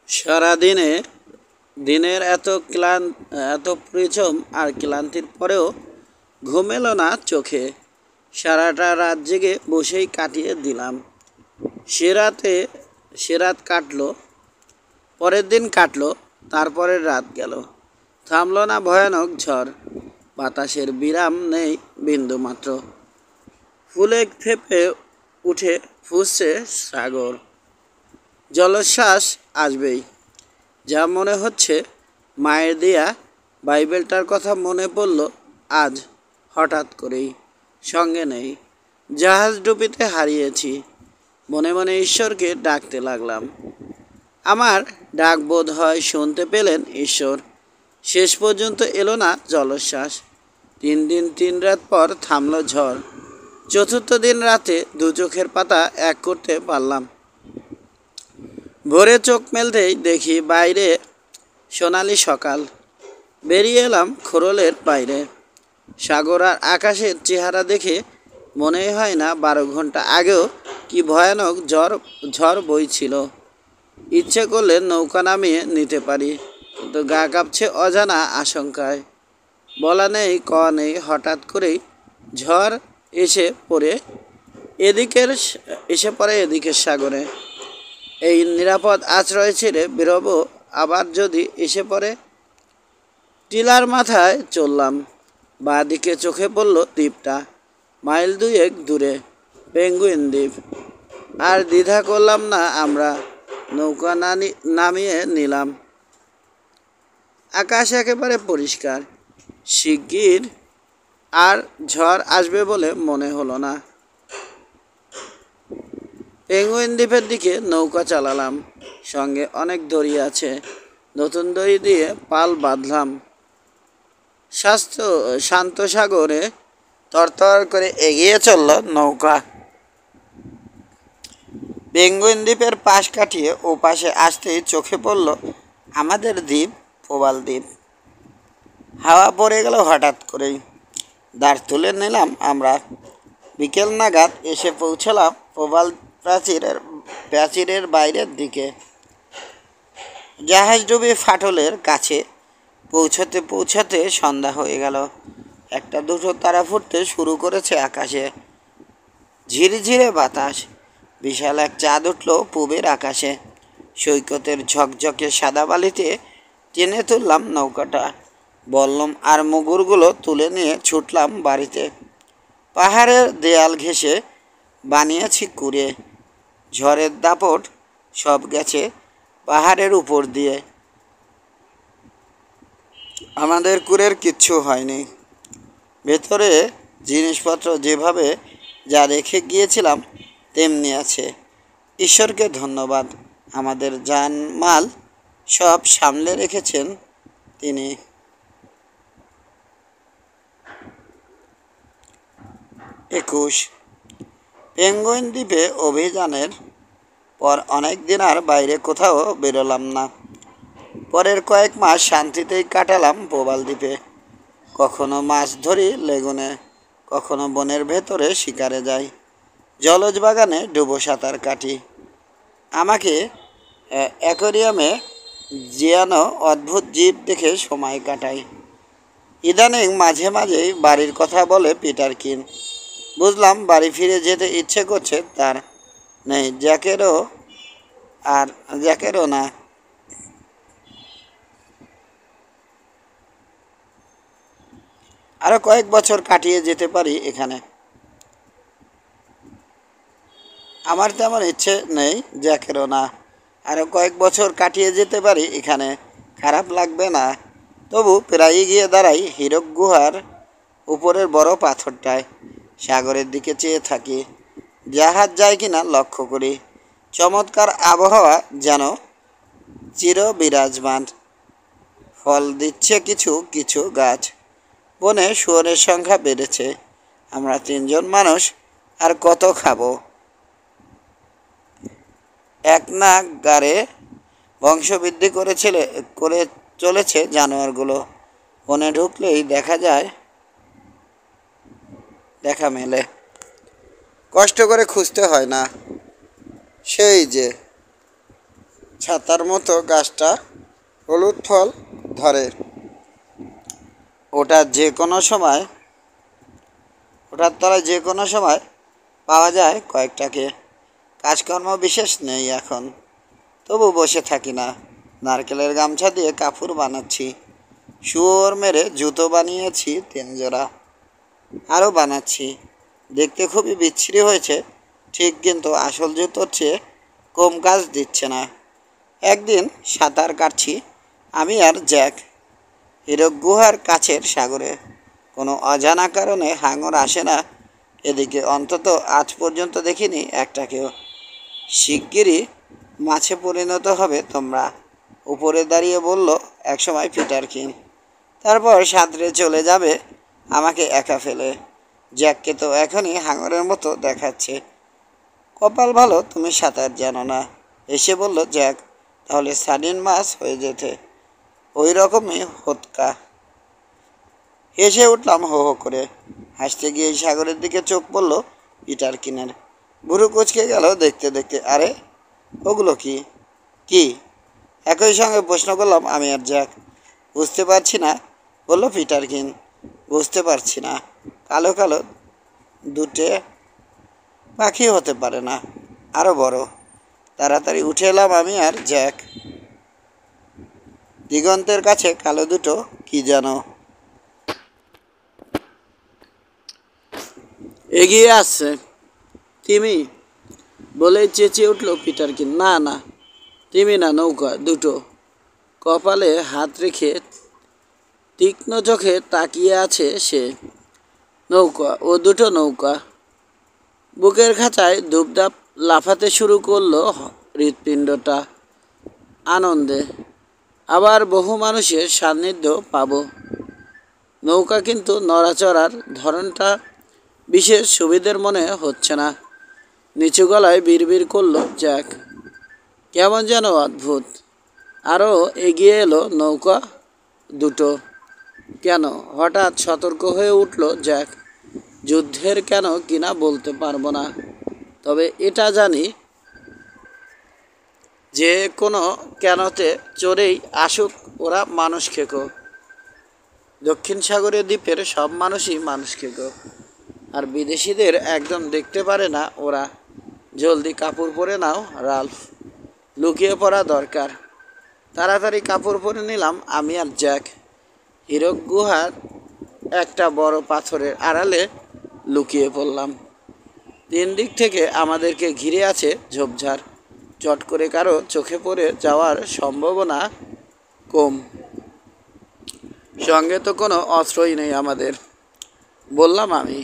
সারাদিনে দিনের এত পরিশ্রম আর ক্লান্তির পরেও ঘুম এলো না চোখে। সারাটা রাত জেগে বসেই কাটিয়ে দিলাম। সে রাতে সে রাত কাটলো, পরের দিন কাটলো, তারপরের রাত গেল। থামলো না ভয়ানক ঝড়, বাতাসের বিরাম নেই বিন্দুমাত্র। ফুলে ফেঁপে উঠে ফুঁসছে সাগর, জলোচ্ছ্বাস আসবেই। যা মনে হচ্ছে মায়ের দেয়া বাইবেলটার কথা মনে পড়ল আজ হঠাৎ করেই। সঙ্গে নেই, জাহাজ ডুবিতে হারিয়েছি। মনে মনে ঈশ্বরকে ডাকতে লাগলাম। আমার ডাক বোধ হয় শুনতে পেলেন ঈশ্বর। শেষ পর্যন্ত এলো না জলোচ্ছ্বাস। 3 দিন 3 রাত পর থামলো ঝড়। চতুর্থ দিন রাতে দু চোখের পাতা এক করতে পারলাম। ভোরে চোখ মেলতেই দেখি বাইরে সোনালি সকাল। বেরিয়ে এলাম খোরলের বাইরে। সাগর আর আকাশের চেহারা দেখে মনেই হয় না 12 ঘন্টা আগেও কি ভয়ানক ঝড় বইছিল। ইচ্ছে করলে নৌকা নামিয়ে নিতে পারি, কিন্তু গা কাঁপছে অজানা আশঙ্কায়। বলা নেই কওয়া নেই, হঠাৎ করেই ঝড় এসে পড়ে এদিকের সাগরে। এই নিরাপদ আশ্রয় ছেড়ে বেরোবো আবার যদি এসে পড়ে। টিলার মাথায় চললাম। বাঁ দিকে চোখে পড়ল দ্বীপটা, মাইল 2 দূরে, পেঙ্গুইন দ্বীপ। আর দ্বিধা করলাম না আমরা, নৌকা নামিয়ে নিলাম। আকাশ একেবারে পরিষ্কার। শিগগির আর ঝড় আসবে বলে মনে হলো না। পেঙ্গুইন দ্বীপের দিকে নৌকা চালালাম। সঙ্গে অনেক দড়ি আছে, নতুন দড়ি দিয়ে পাল বাঁধলাম। শান্ত সাগরে তরতর করে এগিয়ে চলল নৌকা। পেঙ্গুইন দ্বীপের পাশ কাটিয়ে ও পাশে আসতেই চোখে পড়ল আমাদের দ্বীপ, প্রবাল দ্বীপ। হাওয়া পড়ে গেল হঠাৎ করেই। দাঁড় তুলে নিলাম আমরা। বিকেল নাগাদ এসে পৌঁছলাম প্রবাল প্রাচীরের বাইরের দিকে। জাহাজডুবি ফাটলের কাছে পৌঁছতে পৌঁছতে সন্ধ্যা হয়ে গেল। একটা দুটো তারা ফুটতে শুরু করেছে আকাশে। ঝিরঝিরে বাতাস, বিশাল এক চাঁদ উঠল পূবের আকাশে। সৈকতের ঝকঝকে সাদা বালিতে টেনে তুললাম নৌকাটা। বল্লম আর মুগুরগুলো তুলে নিয়ে ছুটলাম বাড়িতে। পাহাড়ের দেয়াল ঘেঁষে বানিয়েছি কুঁড়ে। ঝড়ের দাপট সব গেছে পাহাড়ের উপর দিয়ে। আমাদের কুঁড়ের কিচ্ছু হয়নি। ভেতরে জিনিসপত্র যেভাবে যা রেখে গিয়েছিলাম তেমনি আছে। ঈশ্বরকে ধন্যবাদ, আমাদের জানমাল সব সামলে রেখেছেন তিনি। 21। পেঙ্গুইন দ্বীপে অভিযানের পর অনেক দিন আর বাইরে কোথাও বেরোলাম না। পরের কয়েক মাস শান্তিতেই কাটালাম প্রবাল দ্বীপে। কখনো মাছ ধরি লেগুনে, কখনো বনের ভেতরে শিকারে যাই, জলজ বাগানে ডুবো সাঁতার কাটি। আমাকে অ্যাকোয়ারিয়ামে জিয়ানো অদ্ভুত জীব দেখে সময় কাটাই। ইদানিং মাঝে মাঝেই বাড়ির কথা বলে পিটার কিন। বুঝলাম বাড়ি ফিরে যেতে ইচ্ছে করছে তার। নেই জ্যাকেরও না। আরো কয়েক বছর কাটিয়ে যেতে পারি এখানে। আমার তেমন ইচ্ছে নেই জ্যাকেরও না। আরো কয়েক বছর কাটিয়ে যেতে পারি এখানে, খারাপ লাগবে না। তবু প্রায়ই গিয়ে দাঁড়াই হীরক গুহার উপরের বড় পাথরটায়। সাগরের দিকে চেয়ে থাকি, জাহাজ যায় কিনা লক্ষ্য করি। চমৎকার আবহাওয়া যেন চির বিরাজমান। ফল দিচ্ছে কিছু কিছু গাছ। বনে শুয়োরের সংখ্যা বেড়েছে। আমরা 3 জন মানুষ, আর কত খাবো। এক নাগাড়ে বংশবৃদ্ধি করে চলেছে জানোয়ারগুলো। বনে ঢুকলেই দেখা মেলে। কষ্ট করে খুঁজতে হয় না। সেই যে ছাতার মতো গাছটা হলুদ ফল ধরে। ওটা যে কোনো সময় ওটার তলায় যে কোনো সময় পাওয়া যায় কয়েকটাকে। কাজকর্ম বিশেষ নেই এখন, তবু বসে থাকি না। নারকেলের গামছা দিয়ে কাপড় বানাচ্ছি, শুয়োর মেরে জুতো বানিয়েছি 3 জোড়া, আরও বানাচ্ছি। দেখতে খুবই বিচ্ছিরি হয়েছে ঠিক, কিন্তু আসল জুতোর চেয়ে কম কাজ দিচ্ছে না। একদিন সাঁতার কাটছি আমি আর জ্যাক হীরক গুহার কাছের সাগরে। কোনো অজানা কারণে হাঙর আসে না এদিকে, অন্তত আজ পর্যন্ত দেখিনি একটাকেও। শিগগিরই মাছে পরিণত হবে তোমরা, উপরে দাঁড়িয়ে বলল একসময় পিটার কিন। তারপর সাঁতরে চলে যাবে আমাকে একা ফেলে। জ্যাককে তো এখনই হাঙরের মতো দেখাচ্ছে। কপাল ভালো তুমি সাঁতার জানো না, এসে বলল জ্যাক। তাহলে সার্ডিন মাছ হয়ে যেতে। ওই রকমই হোতকা। হেসে উঠলাম হো হো করে। হাসতে গিয়ে সাগরের দিকে চোখ পড়ল পিটার কিনের। বুড়ো কুচকে গেল দেখতে দেখতে। আরে ওগুলো কি কি একই সঙ্গে প্রশ্ন করলাম আমি আর জ্যাক। বুঝতে পারছি না, বলল পিটার কিন। বুঝতে পারছি না? কালো কালো দুটে পাখি হতে পারে না, আরও বড়। তাড়াতাড়ি উঠে এলাম আমি আর জ্যাক। দিগন্তের কাছে কালো দুটো কি যেন এগিয়ে আসছে। তিমি বলেই চেঁচিয়ে উঠল পিটার কিন। না না, তিমি না, নৌকা দুটো। কপালে হাত রেখে তীক্ষ্ণ চোখে তাকিয়ে আছে সে। নৌকা, ও দুটো নৌকা। বুকের খাঁচায় ধূপধাপ লাফাতে শুরু করলো হৃৎপিণ্ডটা আনন্দে। আবার বহু মানুষের সান্নিধ্য পাব। নৌকা, কিন্তু নড়াচড়ার ধরনটা বিশেষ সুবিধের মনে হচ্ছে না। নিচু গলায় বিড়বিড় করলো জ্যাক। কেমন যেন অদ্ভুত। আরও এগিয়ে এলো নৌকা দুটো। কেন হঠাৎ সতর্ক হয়ে উঠল জ্যাক। যুদ্ধের কেন কিনা বলতে পারবো না, তবে এটা জানি যে কোনো কেনতে চড়েই আসুক ওরা মানুষ খেকো। দক্ষিণ সাগরীয় দ্বীপের সব মানুষই মানুষ খেকো, আর বিদেশিদের একদম দেখতে পারে না ওরা। জলদি কাপড় পরে নাও রাল্ফ, লুকিয়ে পড়া দরকার। তাড়াতাড়ি কাপড় পরে নিলাম আমি আর জ্যাক। হীরক গুহার একটা বড় পাথরের আড়ালে লুকিয়ে পড়লাম। 3 দিক থেকে আমাদেরকে ঘিরে আছে ঝোপঝাড়। চট করে কারো চোখে পড়ে যাওয়ার সম্ভাবনা কম। সঙ্গে তো কোনো অস্ত্রই নেই আমাদের, বললাম আমি।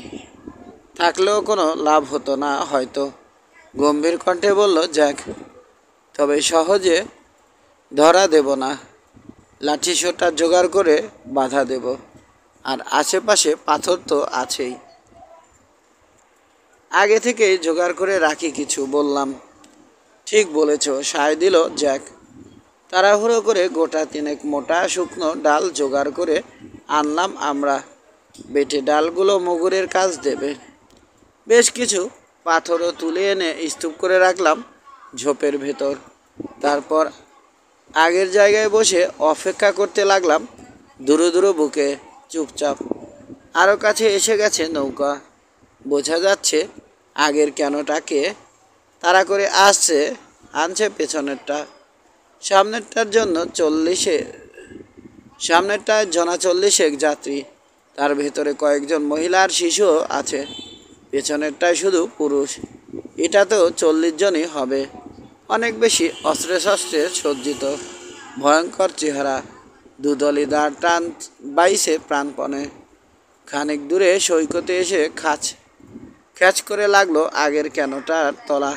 থাকলেও কোনো লাভ হতো না হয়তো, গম্ভীর কণ্ঠে বলল জ্যাক। তবে সহজে ধরা দেব না। লাঠি সোটা জোগাড় করে বাধা দেব, আর আশেপাশে পাথর তো আছেই। আগে থেকেই জোগাড় করে রাখি কিছু, বললাম। ঠিক বলেছ, সায় দিল জ্যাক। তাড়াহুড়ো করে গোটা 3 মোটা শুকনো ডাল জোগাড় করে আনলাম আমরা। বেটে ডালগুলো মুগুরের কাজ দেবে। বেশ কিছু পাথরও তুলে এনে স্তূপ করে রাখলাম ঝোপের ভেতর। তারপর আগের জায়গায় বসে অপেক্ষা করতে লাগলাম দুরু দুরু বুকে, চুপচাপ। আরও কাছে এসে গেছে নৌকা। বোঝা যাচ্ছে আগের কেনটাকে তাড়া করে আনছে পেছনেরটা। সামনেরটার জন্য 40 যাত্রী, তার ভেতরে কয়েকজন মহিলা আর শিশুও আছে। পেছনেরটায় শুধু পুরুষ। এটা তো 40 জনই হবে। অনেক বেশি অস্ত্রে শস্ত্রে সজ্জিত, ভয়ঙ্কর চেহারা। দুদলই দাঁড় টান বাইছে প্রাণপণে। খানিক দূরে সৈকতে এসে খ্যাচ করে লাগলো আগের কেনটার তলা।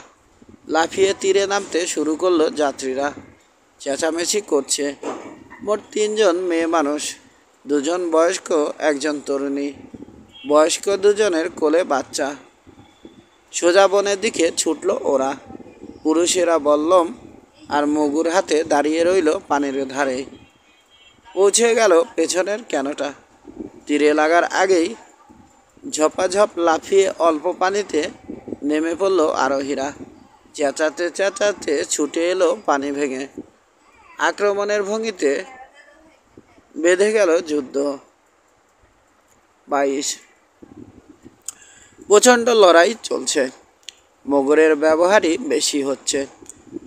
লাফিয়ে তীরে নামতে শুরু করলো যাত্রীরা। চেঁচামেচি করছে। মোট 3 জন মেয়ে মানুষ, 2 জন বয়স্ক, 1 জন তরুণী। বয়স্ক 2 জনের কোলে বাচ্চা। সোজা বনের দিকে ছুটল ওরা। পুরুষেরা বল্লম আর মুগুর হাতে দাঁড়িয়ে রইল পানির ধারে। পৌঁছে গেল পেছনের কেনটা। তীরে লাগার আগেই ঝপাঝপ লাফিয়ে অল্প পানিতে নেমে পড়ল আরোহীরা। চেঁচাতে চেঁচাতে ছুটে এলো পানি ভেঙে। আক্রমণের ভঙ্গিতে বেঁধে গেল যুদ্ধ। 22 প্রচণ্ড লড়াই চলছে। মোগরের ব্যবহারই বেশি হচ্ছে।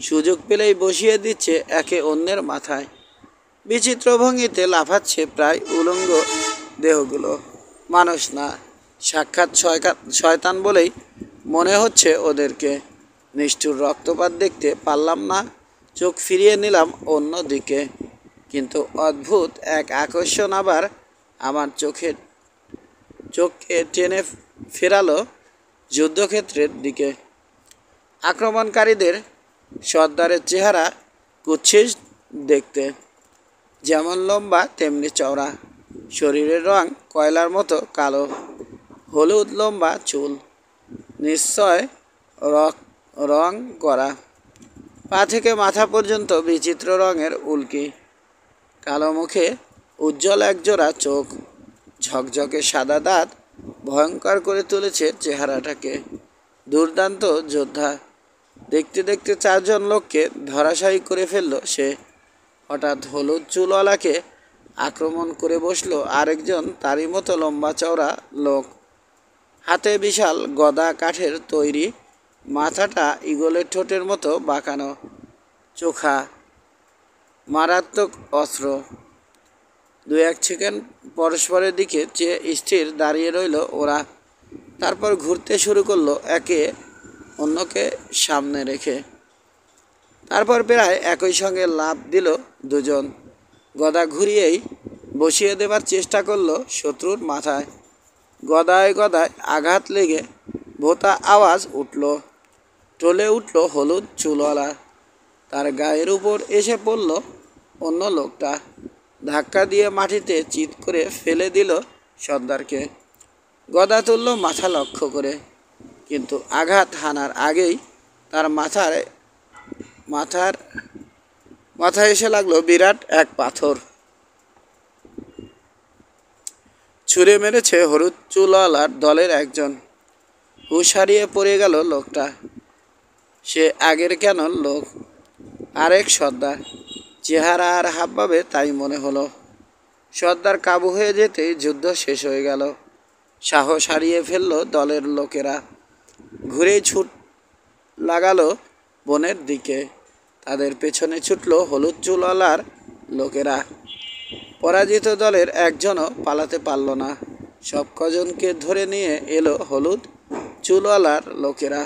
সুযোগ পেলেই বসিয়ে দিচ্ছে একে অন্যের মাথায়। বিচিত্র ভঙ্গিতে লাফাচ্ছে প্রায় উলঙ্গ দেহগুলো। মানুষ না, সাক্ষাৎ শয়তান বলেই মনে হচ্ছে ওদেরকে। নিষ্ঠুর রক্তপাত দেখতে পারলাম না, চোখ ফিরিয়ে নিলাম অন্য দিকে। কিন্তু অদ্ভুত এক আকর্ষণ আবার আমার চোখকে টেনে ফেরালো যুদ্ধক্ষেত্রের দিকে। আক্রমণকারীদের সর্দারের চেহারা কুৎসিত দেখতে, যেমন লম্বা তেমনি চওড়া। শরীরের রং কয়লার মতো কালো, হলুদ লম্বা চুল, নিশ্চয় রং করা। পা থেকে মাথা পর্যন্ত বিচিত্র রঙের উল্কি। কালো মুখে উজ্জ্বল একজোড়া চোখ, ঝকঝকে সাদা দাঁত ভয়ঙ্কর করে তুলেছে চেহারাটাকে। দুর্দান্ত যোদ্ধা। দেখতে দেখতে 4 জন লোককে ধরাশায়ী করে ফেলল সে। হঠাৎ হলুদ চুলওয়ালাকে আক্রমণ করে বসলো আরেকজন তারই মতো লম্বা চওড়া লোক। হাতে বিশাল গদা কাঠের তৈরি, মাথাটা ঈগলের ঠোঁটের মতো বাঁকানো, চোখা, মারাত্মক অস্ত্র। 2-1 সেকেন্ড পরস্পরের দিকে চেয়ে স্থির দাঁড়িয়ে রইল ওরা। তারপর ঘুরতে শুরু করলো একে অন্যকে সামনে রেখে। তারপর প্রায় একই সঙ্গে লাফ দিল দুজন। গদা ঘুরিয়েই বসিয়ে দেবার চেষ্টা করলো শত্রুর মাথায়। গদায় গদায় আঘাত লেগে ভোঁতা আওয়াজ উঠল। টলে উঠল হলুদ চুলওয়ালা। তার গায়ের উপর এসে পড়ল অন্য লোকটা। ধাক্কা দিয়ে মাটিতে চিৎ করে ফেলে দিল সর্দারকে। গদা তুলল মাথা লক্ষ্য করে, কিন্তু আঘাত হানার আগেই তার মাথায় এসে লাগলো বিরাট এক পাথর। ছুঁড়ে মেরেছে হলুদ চুলওয়ালার দলের একজন। হুঁশ হারিয়ে পড়ে গেল লোকটা। সে আগের কেন লোক, আরেক সর্দার। চেহারা আর হাবভাবে তাই মনে হলো। সর্দার কাবু হয়ে যেতেই যুদ্ধ শেষ হয়ে গেল। সাহস হারিয়ে ফেলল দলের লোকেরা। ঘুরেই ছুট লাগালো বনের দিকে। তাদের পেছনে ছুটল হলুদ চুলওয়ালার লোকেরা। পরাজিত দলের একজনও পালাতে পারল না। সব কজনকে ধরে নিয়ে এলো হলুদ চুলওয়ালার লোকেরা।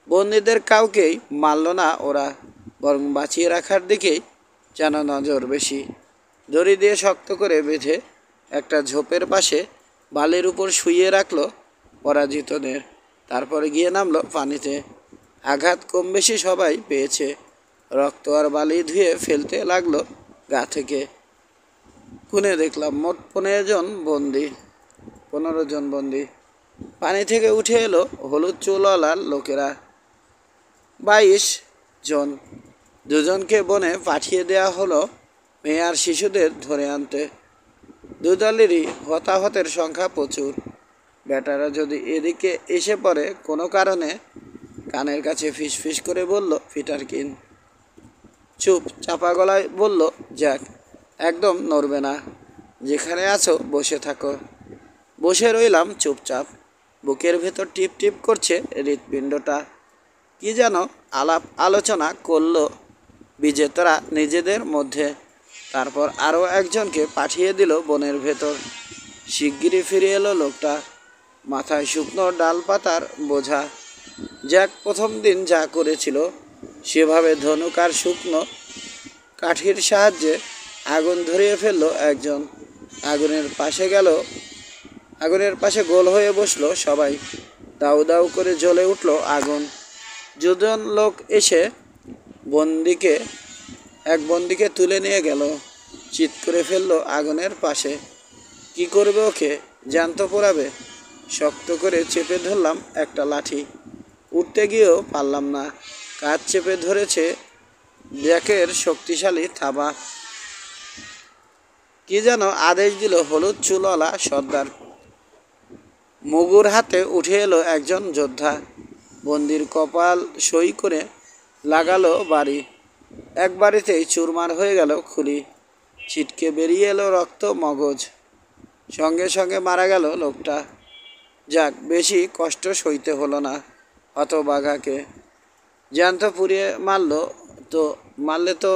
বন্দীদের কাউকেই মারল না ওরা, বরং বাঁচিয়ে রাখার দিকেই যেন নজর বেশি। দড়ি দিয়ে শক্ত করে বেঁধে একটা ঝোপের পাশে বালির উপর শুইয়ে রাখলো পরাজিতদের। তারপরে গিয়ে নামলো পানিতে। আঘাত কম বেশি সবাই পেয়েছে। রক্ত আর বালি ধুয়ে ফেলতে লাগলো গা থেকে। গুনে দেখলাম মোট 15 জন বন্দি। পানি থেকে উঠে এলো হলুদ চুলওয়ালার লোকেরা 22 জন। 2 জনকে বনে পাঠিয়ে দেওয়া হলো মেয়ে আর শিশুদের ধরে আনতে। দুদলেরই হতাহতের সংখ্যা প্রচুর। বেটারা যদি এদিকে এসে পড়ে কোনো কারণে, কানের কাছে ফিসফিস করে বলল পিটারকিন। চুপ, চাপা গলায় বলল জ্যাক। একদম নড়বে না, যেখানে আছো বসে থাকো। বসে রইলাম চুপচাপ। বুকের ভেতর টিপ টিপ করছে হৃৎপিণ্ডটা। কি যেন আলাপ আলোচনা করলো বিজেতারা নিজেদের মধ্যে। তারপর আরও একজনকে পাঠিয়ে দিল বনের ভেতর। শিগগিরই ফিরে এলো লোকটা, মাথায় শুকনো ডাল পাতার বোঝা। জ্যাক প্রথম দিন যা করেছিল সেভাবে ধনুক আর শুকনো কাঠির সাহায্যে আগুন ধরিয়ে ফেললো একজন। আগুনের পাশে গোল হয়ে বসলো সবাই। দাউ দাউ করে জ্বলে উঠল আগুন। 2 জন লোক এসে এক বন্দিকে তুলে নিয়ে গেল। চিৎ করে ফেললো আগুনের পাশে। কি করবে ওকে? জ্যান্ত পোড়াবে? শক্ত করে চেপে ধরলাম একটা লাঠি। উঠতে গিয়েও পারলাম না। কাজ চেপে ধরেছে জ্যাকের শক্তিশালী থাবা। কি যেন আদেশ দিল হলুদ চুলওয়ালা সর্দার। মুগুর হাতে উঠে এলো একজন যোদ্ধা। বন্দির কপাল সই করে লাগালো বাড়ি। এক বাড়িতেই চুরমার হয়ে গেল খুলি, ছিটকে বেরিয়ে এলো রক্ত মগজ। সঙ্গে সঙ্গে মারা গেল লোকটা। যাক, বেশি কষ্ট সইতে হলো না হতবাঘাকে। জ্যান্ত পুড়িয়ে মারলে তো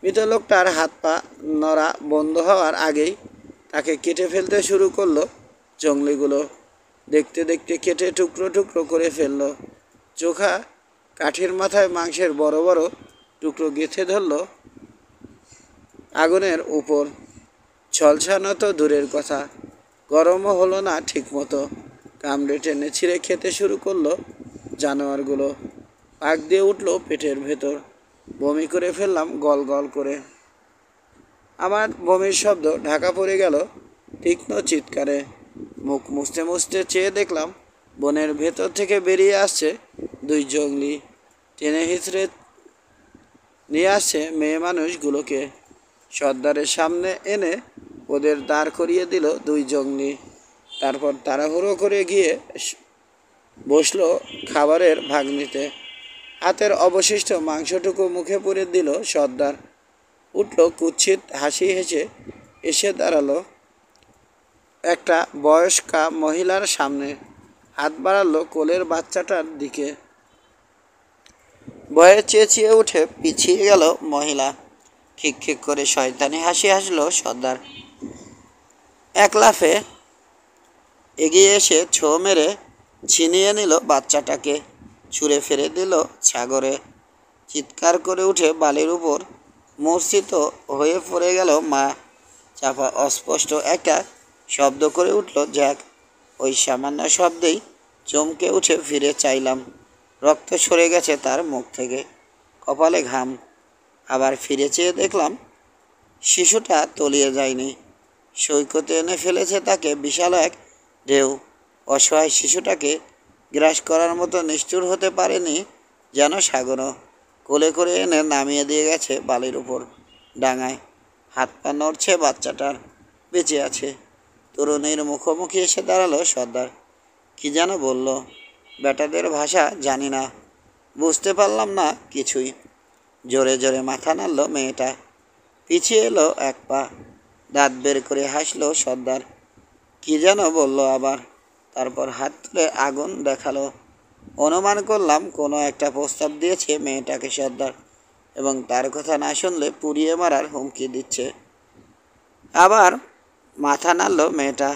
মৃত লোকটার হাত পা নড়া বন্ধ হওয়ার আগেই তাকে কেটে ফেলতে শুরু করলো জঙ্গলিগুলো। দেখতে দেখতে কেটে টুকরো টুকরো করে ফেললো। চোখা কাঠির মাথায় মাংসের বড় বড় টুকরো গেঁথে ধরলো আগুনের উপর। ঝলসানো তো দূরের কথা, গরমও হলো না ঠিকমতো। কামড়ে টেনে ছিঁড়ে খেতে শুরু করলো জানোয়ারগুলো। পাক দিয়ে উঠলো পেটের ভেতর। বমি করে ফেললাম গল গল করে। আমার বমির শব্দ ঢাকা পড়ে গেল তীক্ষ্ণ চিৎকারে। মুখ মুছতে মুছতে চেয়ে দেখলাম বনের ভেতর থেকে বেরিয়ে আসছে দুই জঙ্গলি। টেনে হিঁচড়ে নিয়ে আসছে মেয়ে মানুষগুলোকে। সর্দারের সামনে এনে ওদের দাঁড় করিয়ে দিল দুই জঙ্গলি। তারপর তাড়াহুড়ো করে গিয়ে বসলো খাবারের ভাগ নিতে। হাতের অবশিষ্ট মাংসটুকু মুখে পুরে দিল সর্দার। উঠল কুৎসিত হাসি হেসে এসে দাঁড়ালো একটা বয়স্কা মহিলার সামনে। হাত বাড়ালো কোলের বাচ্চাটার দিকে। ভয়ে চেঁচিয়ে উঠে পিছিয়ে গেল মহিলা। খিক খিক করে শয়তানি হাসি হাসলো সর্দার। এক লাফে এগিয়ে এসে ছো মেরে ছিনিয়ে নিল বাচ্চাটাকে, ছুঁড়ে ফেলে দিল সাগরে। চিৎকার করে উঠে বালির উপর মূর্ছিত হয়ে পড়ে গেল মা। চাপা অস্পষ্ট একটা শব্দ করে উঠল জ্যাক। ওই সামান্য শব্দেই চমকে উঠে ফিরে চাইলাম। রক্ত সরে গেছে তার মুখ থেকে, কপালে ঘাম। আবার ফিরে চেয়ে দেখলাম শিশুটা তলিয়ে যায়নি, সৈকতে এনে ফেলেছে তাকে বিশাল এক ঢেউ। অসহায় শিশুটাকে গ্রাস করার মতো নিষ্ঠুর হতে পারেনি যেন সাগরও। কোলে করে এনে নামিয়ে দিয়ে গেছে বালির উপর ডাঙায়। হাত পা নড়ছে বাচ্চাটার, বেঁচে আছে। তরুণীর মুখোমুখি এসে দাঁড়ালো সর্দার। কি যেন বলল, বেটাদের ভাষা জানি না, বুঝতে পারলাম না কিছুই। জোরে জোরে মাথা নাড়ল মেয়েটা। পিছিয়ে এলো এক পা। দাঁত বের করে হাসলো সর্দার। কি যেন বলল আবার। তারপর হাত তুলে আগুন দেখালো। অনুমান করলাম কোনো একটা প্রস্তাব দিয়েছে মেয়েটাকে সর্দার, এবং তার কথা না শুনলে পুড়িয়ে মারার হুমকি দিচ্ছে। আবার মাথা নাড়ল মেয়েটা।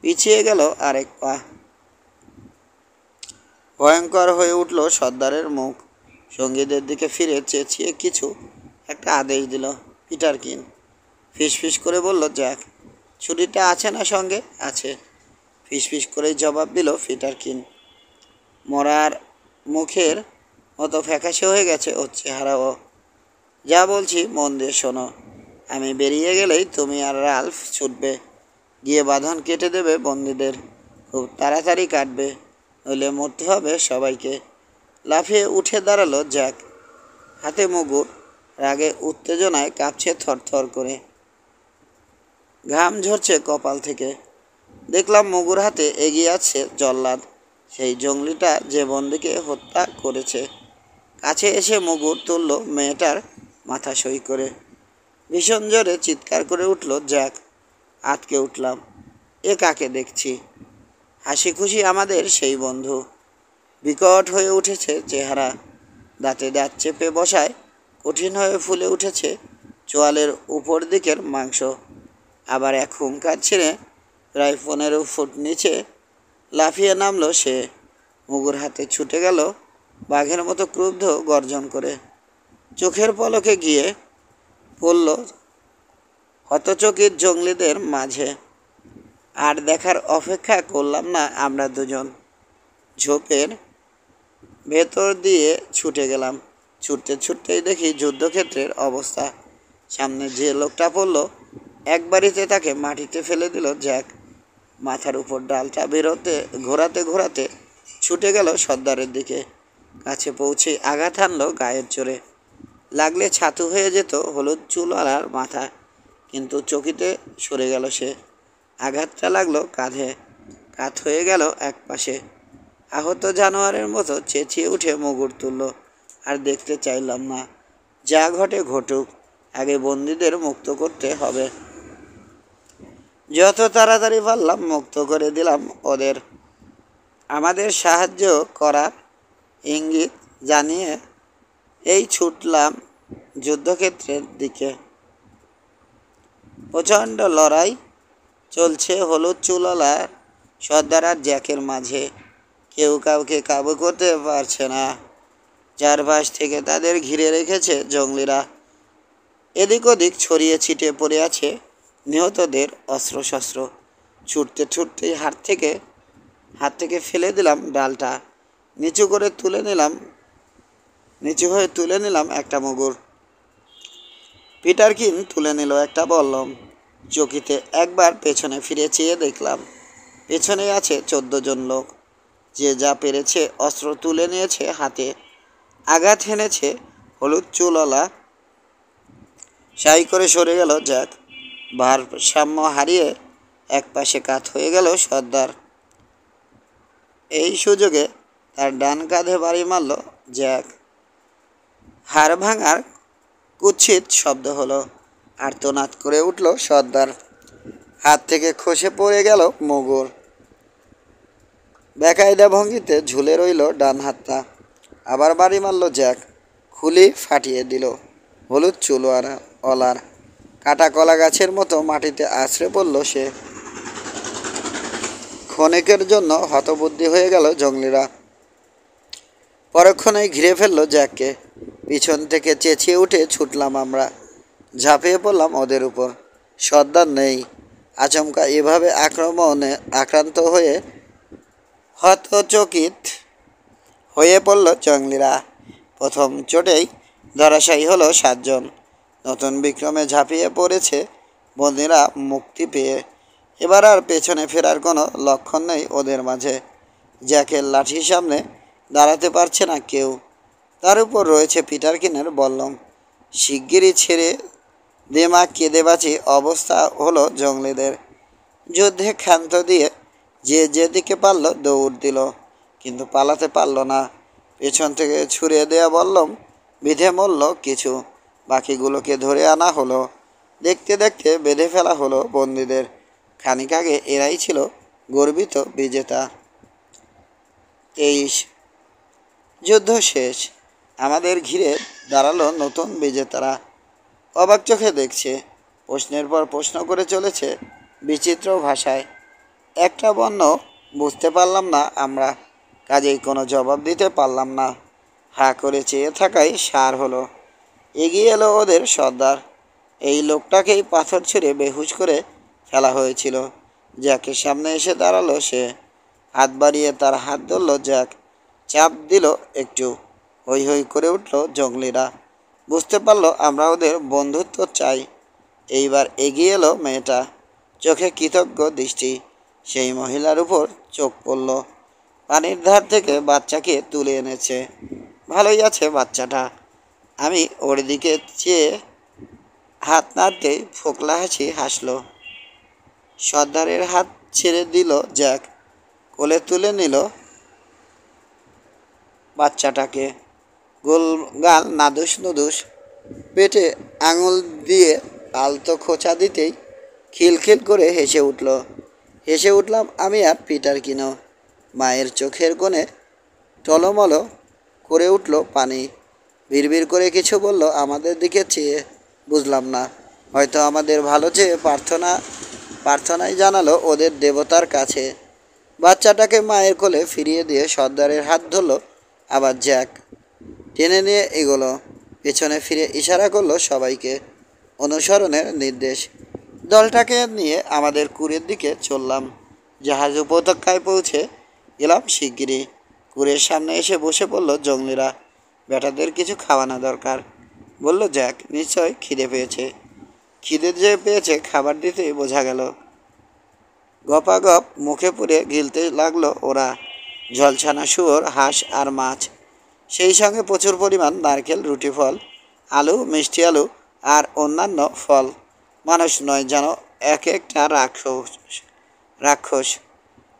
পিছিয়ে গেল আরেক পা। ভয়ঙ্কর হয়ে উঠল সর্দারের মুখ। সঙ্গীদের দিকে ফিরে চেঁচিয়ে কিছু একটা আদেশ দিল। পিটারকিন। ফিসফিস করে বলল জ্যাক। ছুরিটা আছে না সঙ্গে? আছে, ফিসফিস করে জবাব দিল পিটারকিন। মরার মুখের মতো ফ্যাকাশে হয়ে গেছে ওর চেহারাও। যা বলছি মন দিয়ে শোনো। আমি বেরিয়ে গেলেই তুমি আর রাল্ফ ছুটবে, গিয়ে বাঁধন কেটে দেবে বন্দীদের। খুব তাড়াতাড়ি কাটবে, নইলে মরতে হবে সবাইকে। লাফিয়ে উঠে দাঁড়ালো জ্যাক। হাতে মুগুর, রাগে উত্তেজনায় কাঁপছে থরথর করে। ঘাম ঝরছে কপাল থেকে। দেখলাম মুগুর হাতে এগিয়ে আছে জল্লাদ, সেই জঙ্গলিটা যে বন্দীকে হত্যা করেছে। কাছে এসে মুগুর তুলল মেয়েটার মাথা সই করে। ভীষণ জোরে চিৎকার করে উঠল জ্যাক। আটকে উঠলাম। এ কাকে দেখছি? হাসি খুশি আমাদের সেই বন্ধু। বিকট হয়ে উঠেছে চেহারা। দাঁতে দাঁত চেপে বসায় কঠিন হয়ে ফুলে উঠেছে চোয়ালের উপর দিকের মাংস। আবার এক হুঙ্কার ছেড়ে প্রায় 15 ফুট নিচে লাফিয়ে নামলো সে। মুগুর হাতে ছুটে গেল বাঘের মতো ক্রুদ্ধ গর্জন করে। চোখের পলকে গিয়ে পড়ল হতচকিত জঙ্গলিদের মাঝে। আর দেখার অপেক্ষা করলাম না আমরা দুজন। ঝোপের ভেতর দিয়ে ছুটে গেলাম। ছুটতে ছুটতেই দেখি যুদ্ধক্ষেত্রের অবস্থা। সামনে যে লোকটা পড়ল একবারিতে তাকে মাটিতে ফেলে দিল জ্যাক। মাথার উপর ডালটা ঘোরাতে ঘোরাতে ছুটে গেল সর্দারের দিকে। কাছে পৌঁছে আঘাত হানলো গায়ের জোরে। লাগলে ছাতু হয়ে যেত হলুদ চুলওয়ালার মাথা, কিন্তু চকিতে সরে গেল সে। আঘাতটা লাগলো কাঁধে, কাত হয়ে গেল এক পাশে। আহত জানোয়ারের মতো চেঁচিয়ে উঠে মুগুর তুলল। আর দেখতে চাইলাম না। যা ঘটে ঘটুক, আগে বন্দীদের মুক্ত করতে হবে। যত তাড়াতাড়ি পারলাম মুক্ত করে দিলাম ওদের। আমাদের সাহায্য করার ইঙ্গিত জানিয়ে এই ছুটলাম যুদ্ধক্ষেত্রের দিকে। প্রচণ্ড লড়াই চলছে হলুদ চুলওয়ালা সর্দার আর জ্যাকের মাঝে। কেউ কাউকে কাবু করতে পারছে না। চারপাশ থেকে তাদের ঘিরে রেখেছে জঙ্গলিরা। এদিক ওদিক ছড়িয়ে ছিটিয়ে পড়ে আছে নিহতদের অস্ত্রশস্ত্র। ছুটতে ছুটতেই হাত থেকে ফেলে দিলাম ডালটা। নিচু হয়ে তুলে নিলাম একটা মুগুর। পিটারকিন তুলে নিল একটা বল্লম। চকিতে একবার পেছনে ফিরে চেয়ে দেখলাম পেছনে আছে 14 জন লোক। যে যা পেরেছে অস্ত্র তুলে নিয়েছে হাতে। আঘাত হেনেছে হলুদ চুলওয়ালা। সাই করে সরে গেল জ্যাক। ভারসাম্য হারিয়ে একপাশে কাত হয়ে গেল সর্দার। এই সুযোগে তার ডান কাঁধে বাড়ি মারল জ্যাক। হাড় ভাঙার কুৎসিত শব্দ হলো। আর্তনাদ করে উঠল সর্দার। হাত থেকে খসে পড়ে গেল মুগুর। বেকায়দা ভঙ্গিতে ঝুলে রইল ডান হাতটা। আবার বাড়ি মারল জ্যাক। খুলি ফাটিয়ে দিল। হলুদ চুলওয়ালার কাটা কলা গাছের মতো মাটিতে আছড়ে পড়ল সে। ক্ষণিকের জন্য হতবুদ্ধি হয়ে গেল জঙ্গলিরা। পরক্ষণেই ঘিরে ফেলল জ্যাককে। পিছন থেকে চেঁচিয়ে উঠে ছুটলাম আমরা। ঝাঁপিয়ে পড়লাম ওদের উপর। সর্দার নেই। আচমকা এভাবে আক্রমণে আক্রান্ত হয়ে হতচকিত হয়ে পড়ল জঙ্গলিরা। প্রথম চোটেই ধরাশায়ী হলো 7 জন। নতুন বিক্রমে ঝাঁপিয়ে পড়েছে বন্দীরা মুক্তি পেয়ে। এবার আর পেছনে ফেরার কোনো লক্ষণ নেই ওদের মাঝে। জ্যাকের লাঠির সামনে দাঁড়াতে পারছে না কেউ। তার উপর রয়েছে পিটারকিনের বল্লম। শিগগিরই ছেড়ে দেমা কেঁদে বাঁচি অবস্থা হলো জঙ্গলিদের। যুদ্ধে ক্ষান্ত দিয়ে যে যেদিকে পারল দৌড় দিল, কিন্তু পালাতে পারল না। পেছন থেকে ছুড়ে দেয়া বল্লম বিঁধে মরল কিছু। বাকিগুলোকে ধরে আনা হলো। দেখতে দেখতে বেঁধে ফেলা হলো বন্দীদের। খানিক আগে এরাই ছিল গর্বিত বিজেতা। 23 যুদ্ধ শেষ। আমাদের ঘিরে দাঁড়ালো নতুন বিজেতারা। অবাক চোখে দেখছে। প্রশ্নের পর প্রশ্ন করে চলেছে বিচিত্র ভাষায়। একটা বর্ণ বুঝতে পারলাম না আমরা। কাজেই কোনো জবাব দিতে পারলাম না। হাঁ করে চেয়ে থাকাই সার হলো। এগিয়ে এলো ওদের সর্দার। এই লোকটাকেই পাথর ছুঁড়ে বেহুশ করে ফেলা হয়েছিল। জ্যাকের সামনে এসে দাঁড়ালো সে। হাত বাড়িয়ে তার হাত ধরল জ্যাক। চাপ দিল একটু। হৈ হৈ করে উঠল জঙ্গলিরা। বুঝতে পারলো আমরা ওদের বন্ধুত্ব চাই। এইবার এগিয়ে এলো মেয়েটা। চোখে কৃতজ্ঞ দৃষ্টি। সেই মহিলার উপর চোখ পড়ল। পানির ধার থেকে বাচ্চাকে তুলে এনেছে। ভালোই আছে বাচ্চাটা। আমি ওর দিকে চেয়ে হাত নাড়তেই ফোকলা হাসি হাসল। সর্দারের হাত ছেড়ে দিল জ্যাক। কোলে তুলে নিল বাচ্চাটাকে। গাল নাদুস নুদুস। পেটে আঙুল দিয়ে আলতো খোঁচা দিতেই খিলখিল করে হেসে উঠলাম আমি আর পিটারকিনও। মায়ের চোখের কোণে টলমল করে উঠল পানি। বিড়বিড় করে কিছু বলল আমাদের দিকে চেয়ে। বুঝলাম না। হয়তো আমাদের ভালো চেয়ে প্রার্থনাই জানালো ওদের দেবতার কাছে। বাচ্চাটাকে মায়ের কোলে ফিরিয়ে দিয়ে সর্দারের হাত ধরল আবার জ্যাক। টেনে নিয়ে এগোলো। পেছনে ফিরে ইশারা করলো সবাইকে। অনুসরণের নির্দেশ। দলটাকে নিয়ে আমাদের কুরের দিকে চললাম। জাহাজ উপত্যকায় পৌঁছে গেলাম শিগগিরই। কুরের সামনে এসে বসে পড়ল জঙ্গলিরা। বেটাদের কিছু খাওয়ানো দরকার, বলল জ্যাক। নিশ্চয় খিদে পেয়েছে। খিদে যে পেয়েছে খাবার দিতেই বোঝা গেল। গপাগপ মুখে পুরে গিলতে লাগলো ওরা। ঝলছানা শুয়োর, হাঁস আর মাছ। সেই সঙ্গে প্রচুর পরিমাণ নারকেল, রুটি ফল, আলু, মিষ্টি আলু আর অন্যান্য ফল। মানুষ নয়, যেন এক একটা রাক্ষস।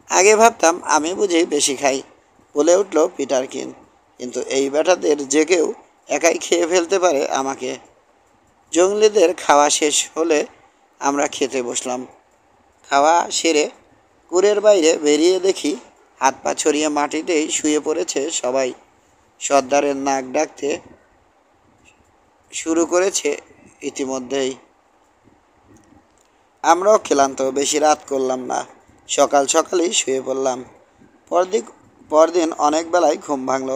আগে ভাবতাম আমি বুঝি বেশি খাই। বলে উঠল পিটারকিন। কিন্তু এই বেটাদের যে কেউ একাই খেয়ে ফেলতে পারে আমাকে। জঙ্গলিদের খাওয়া শেষ হলে আমরা খেতে বসলাম। খাওয়া সেরে কুড়ের বাইরে বেরিয়ে দেখি হাত পা ছড়িয়ে মাটিতেই শুয়ে পড়েছে সবাই। সর্দারের নাক ডাকতে শুরু করেছে ইতিমধ্যেই। আমরাও ক্লান্ত, বেশি রাত করলাম না, সকাল সকালই শুয়ে পড়লাম। পরদিন অনেক বেলায় ঘুম ভাঙল।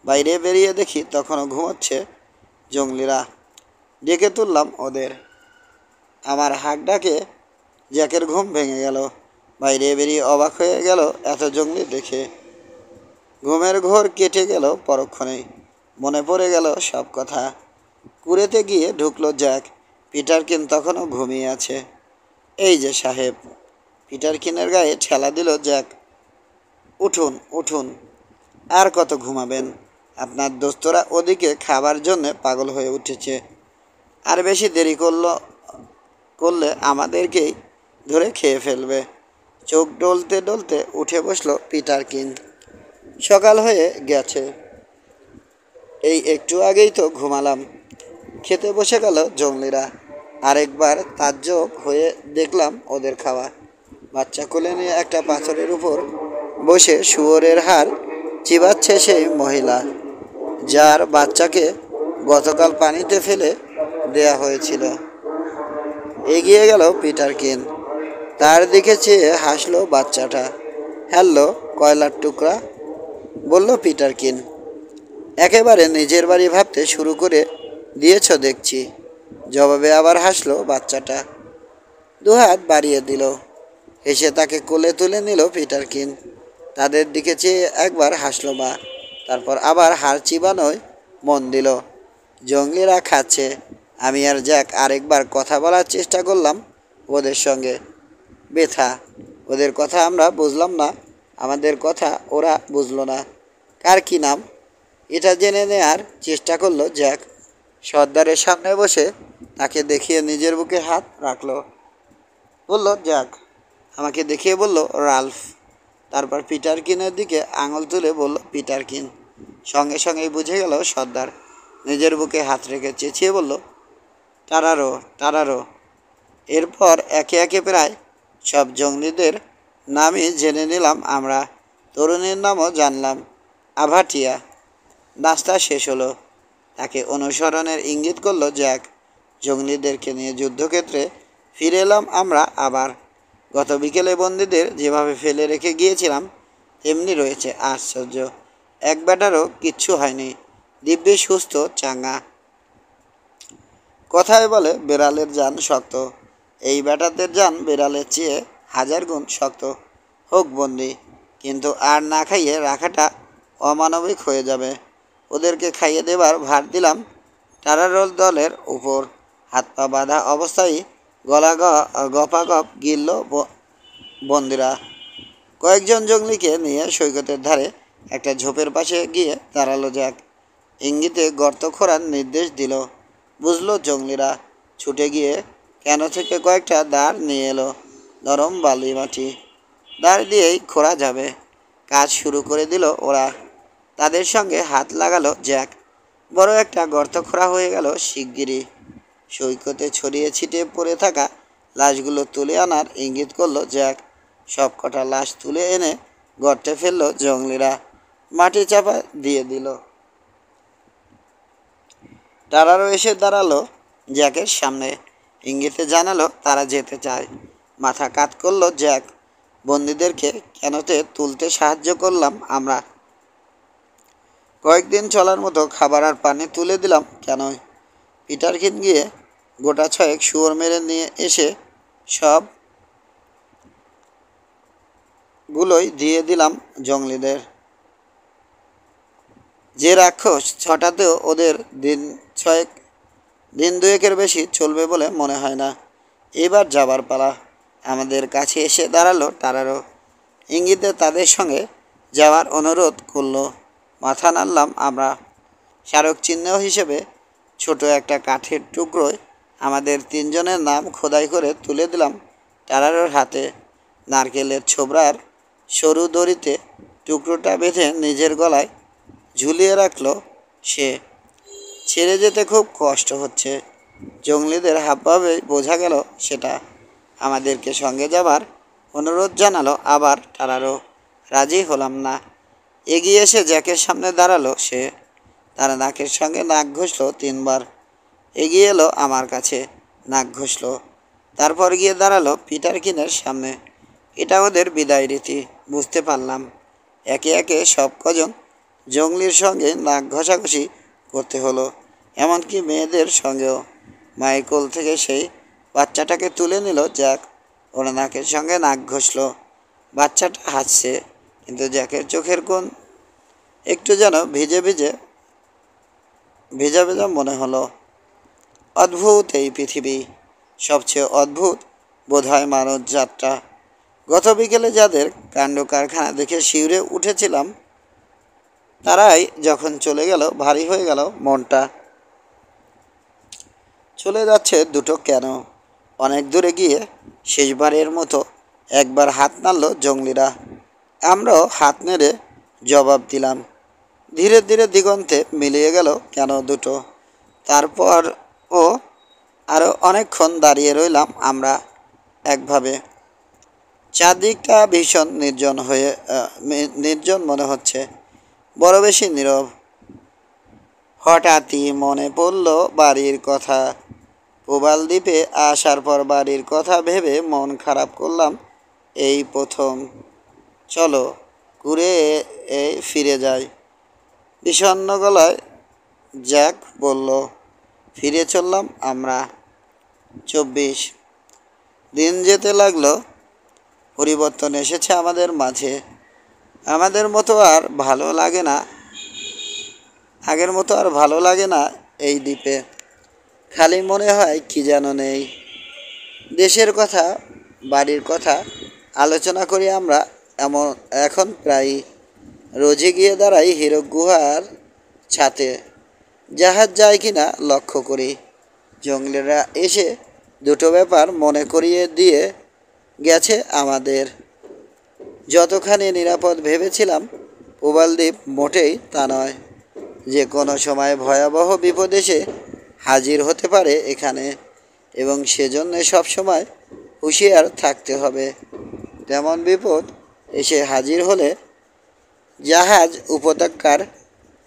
বাইরে বেরিয়ে দেখি তখনও ঘুমোচ্ছে জঙ্গলিরা। ডেকে তুললাম ওদের। আমার হাঁক ডাকে জ্যাকের ঘুম ভেঙে গেল। বাইরে বেরিয়ে অবাক হয়ে গেল এত জঙ্গলি দেখে। ঘুমের ঘোর কেটে গেল পরক্ষণেই। মনে পড়ে গেল সব কথা। কুড়েতে গিয়ে ঢুকলো জ্যাক। পিটারকিন তখনও ঘুমিয়ে আছে। এই যে সাহেব। পিটারকিনের গায়ে ঠেলা দিল জ্যাক। উঠুন উঠুন, আর কত ঘুমাবেন? আপনার দোস্তরা ওদিকে খাবার জন্য পাগল হয়ে উঠেছে। আর বেশি দেরি করলে আমাদেরকেই ধরে খেয়ে ফেলবে। চোখ ডলতে ডলতে উঠে বসলো পিটারকিন। সকাল হয়ে গেছে, এই একটু আগেই তো ঘুমালাম। খেতে বসে গেল জঙ্গলিরা। আরেকবার তাজ্জব হয়ে দেখলাম ওদের খাওয়া। বাচ্চা কোলে নিয়ে একটা পাথরের উপর বসে শুয়োরের হাড় চিবাচ্ছে সেই মহিলা, যার বাচ্চাকে গতকাল পানিতে ফেলে দেয়া হয়েছিল। এগিয়ে গেল পিটারকিন। তার দিকে চেয়ে হাসলো বাচ্চাটা। হ্যালো কয়লার টুকরা, বলল পিটারকিন। একেবারে নিজের বাড়ি ভাবতে শুরু করে দিয়েছ দেখছি। জবাবে আবার হাসলো বাচ্চাটা। দুহাত বাড়িয়ে দিল। হেসে তাকে কোলে তুলে নিল পিটারকিন। তাদের দিকে চেয়ে একবার হাসলো মা, তারপর আবার হাড় চিবানোয় মন দিল। জঙ্গলিরা খাচ্ছে। আমি আর জ্যাক আরেকবার কথা বলার চেষ্টা করলাম ওদের সঙ্গে। বেথা, ওদের কথা আমরা বুঝলাম না, আমাদের কথা ওরা বুঝলো না। কার কি নাম এটা জেনে নেয়ার চেষ্টা করলো জ্যাক। সর্দারের সামনে বসে তাকে দেখিয়ে নিজের বুকে হাত রাখলো। বলল জ্যাক। আমাকে দেখিয়ে বলল রাল্ফ। তারপর পিটারকিনের দিকে আঙুল তুলে বলল পিটারকিন। সঙ্গে সঙ্গেই বুঝে গেল সর্দার। নিজের বুকে হাত রেখে চেঁচিয়ে বলল টারারো টারারো। এরপর একে একে প্রায় সব জঙ্গলিদের নামই জেনে নিলাম আমরা। তরুণীর নামও জানলাম, আভাটিয়া। নাস্তা শেষ হলো। তাকে অনুসরণের ইঙ্গিত করলো জ্যাক। জঙ্গলিদেরকে নিয়ে যুদ্ধক্ষেত্রে ফিরে এলাম আমরা আবার। গত বিকেলে বন্দীদের যেভাবে ফেলে রেখে গিয়েছিলাম তেমনি রয়েছে। আশ্চর্য, এক বেটারও কিচ্ছু হয়নি, দিব্যি সুস্থ চাঙ্গা। কথায় বলে বেড়ালের জান শক্ত। এই বেটাদের জান বেড়ালের চেয়ে 1000 গুণ শক্ত। হোক বন্দি, কিন্তু আর না খাইয়ে রাখাটা অমানবিক হয়ে যাবে। ওদেরকে খাইয়ে দেবার ভার দিলাম টারারোল দলের উপর। হাত পা বাঁধা অবস্থায় গলা গপাগপ গিলল বন্দিরা। কয়েকজন জঙ্গলিকে নিয়ে সৈকতের ধারে একটা ঝোপের পাশে গিয়ে দাঁড়ালো জ্যাক। ইঙ্গিতে গর্ত খোঁড়ার নির্দেশ দিল। বুঝলো জঙ্গলিরা। ছুটে গিয়ে কেন থেকে কয়েকটা দাঁড় নিয়ে এলো। নরম বালি মাটি, দাঁড় দিয়েই খোঁড়া যাবে। কাজ শুরু করে দিল ওরা। তাদের সঙ্গে হাত লাগালো জ্যাক। বড় একটা গর্ত খোঁড়া হয়ে গেল শিগগিরই। সৈকতে ছড়িয়ে ছিটিয়ে পড়ে থাকা লাশগুলো তুলে আনার ইঙ্গিত করলো জ্যাক। সব কটা লাশ তুলে এনে গর্তে ফেললো জঙ্গলিরা। মাটি চাপা দিয়ে দিল। তারারও এসে দাঁড়ালো জ্যাকের সামনে। ইঙ্গিতে জানালো তারা যেতে চায়। মাথা কাত করলো জ্যাক। বন্দীদেরকে কেনতে তুলতে সাহায্য করলাম আমরা। কয়েকদিন চলার মতো খাবার আর পানি তুলে দিলাম কেনই। পিটারকিন গিয়ে গোটা 6 শুয়োর মেরে নিয়ে এসে সব গুলোই দিয়ে দিলাম জঙ্গলিদের। যে রাক্ষস ছটাতেও ওদের দিন দুয়েকের বেশি চলবে বলে মনে হয় না। এবার যাবার পালা। আমাদের কাছে এসে দাঁড়ালো টারারো। ইঙ্গিতে তাদের সঙ্গে যাওয়ার অনুরোধ করলো। মাথা নাড়লাম আমরা। স্মারক চিহ্ন হিসেবে ছোট একটা কাঠের টুকরোয় আমাদের 3 জনের নাম খোদাই করে তুলে দিলাম টারারোর হাতে। নারকেলের ছোবড়ার সরু দড়িতে টুকরোটা বেঁধে নিজের গলায় ঝুলিয়ে রাখলো সে। ছেড়ে যেতে খুব কষ্ট হচ্ছে। জঙ্গলিদের হাবভাবে বোঝা গেল সেটা। আমাদেরকে সঙ্গে যাবার অনুরোধ জানালো, আবার টানারও রাজি হলাম না। এগিয়ে এসে জ্যাকের সামনে দাঁড়ালো সে। তার নাকের সঙ্গে নাক ঘষল 3 বার। এগিয়ে এলো আমার কাছে, নাক ঘষল। তারপর গিয়ে দাঁড়ালো পিটারকিনের সামনে। এটা ওদের বিদায় রীতি, বুঝতে পারলাম। একে একে সব কজন জঙ্গলির সঙ্গে নাক ঘষাঘষি করতে হলো, এমনকি মেয়েদের সঙ্গেও। মায়ের কোল থেকে সেই বাচ্চাটাকে তুলে নিল জ্যাক। ওর নাকের সঙ্গে নাক ঘষল। বাচ্চাটা হাসছে, কিন্তু জ্যাকের চোখের কোণ একটু যেন ভিজে ভিজে ভেজা ভেজা মনে হলো। অদ্ভুত এই পৃথিবী, সবচেয়ে অদ্ভুত বোধহয় মানব যাত্রা। গত বিকেলে যাদের কাণ্ড কারখানা দেখে শিউরে উঠেছিলাম, তারাই যখন চলে গেল ভারী হয়ে গেল মনটা। চলে যাচ্ছে দুটো কেন? অনেক দূরে গিয়ে শেষবারের মতো একবার হাত নাড়ল জঙ্গলিরা। আমরাও হাত নেড়ে জবাব দিলাম। ধীরে ধীরে দিগন্তে মিলিয়ে গেল কেন দুটো। তারপর ও আরও অনেকক্ষণ দাঁড়িয়ে রইলাম আমরা একভাবে। চারদিকটা ভীষণ নির্জন মনে হচ্ছে, বড় বেশি নীরব। হঠাৎই মনে পড়ল বাড়ির কথা। প্রবাল দ্বীপে আসার পর বাড়ির কথা ভেবে মন খারাপ করলাম এই প্রথম। চলো ঘুরে ফিরে যাই, বিষণ্ণ গলায় জ্যাক বলল। ফিরে চললাম আমরা। 24 দিন যেতে লাগলো। পরিবর্তন এসেছে আমাদের মাঝে। আমাদের মতো আর ভালো লাগে না, আগের মতো আর ভালো লাগে না এই দ্বীপে। খালি মনে হয় কি যেন নেই। দেশের কথা, বাড়ির কথা আলোচনা করি আমরা এখন প্রায়। রোজই গিয়ে দাঁড়াই হীরক গুহার ছাতে, জাহাজ যায় কিনা লক্ষ্য করি। জঙ্গলেরা এসে দুটো ব্যাপার মনে করিয়ে দিয়ে গেছে আমাদের। যতখানি নিরাপদ ভেবেছিলাম প্রবালদ্বীপ মোটেই তা নয়। যে কোনো সময় ভয়াবহ বিপদ এসে হাজির হতে পারে এখানে, এবং সেজন্য সবসময় হুঁশিয়ার থাকতে হবে। তেমন বিপদ এসে হাজির হলে জাহাজ উপত্যকার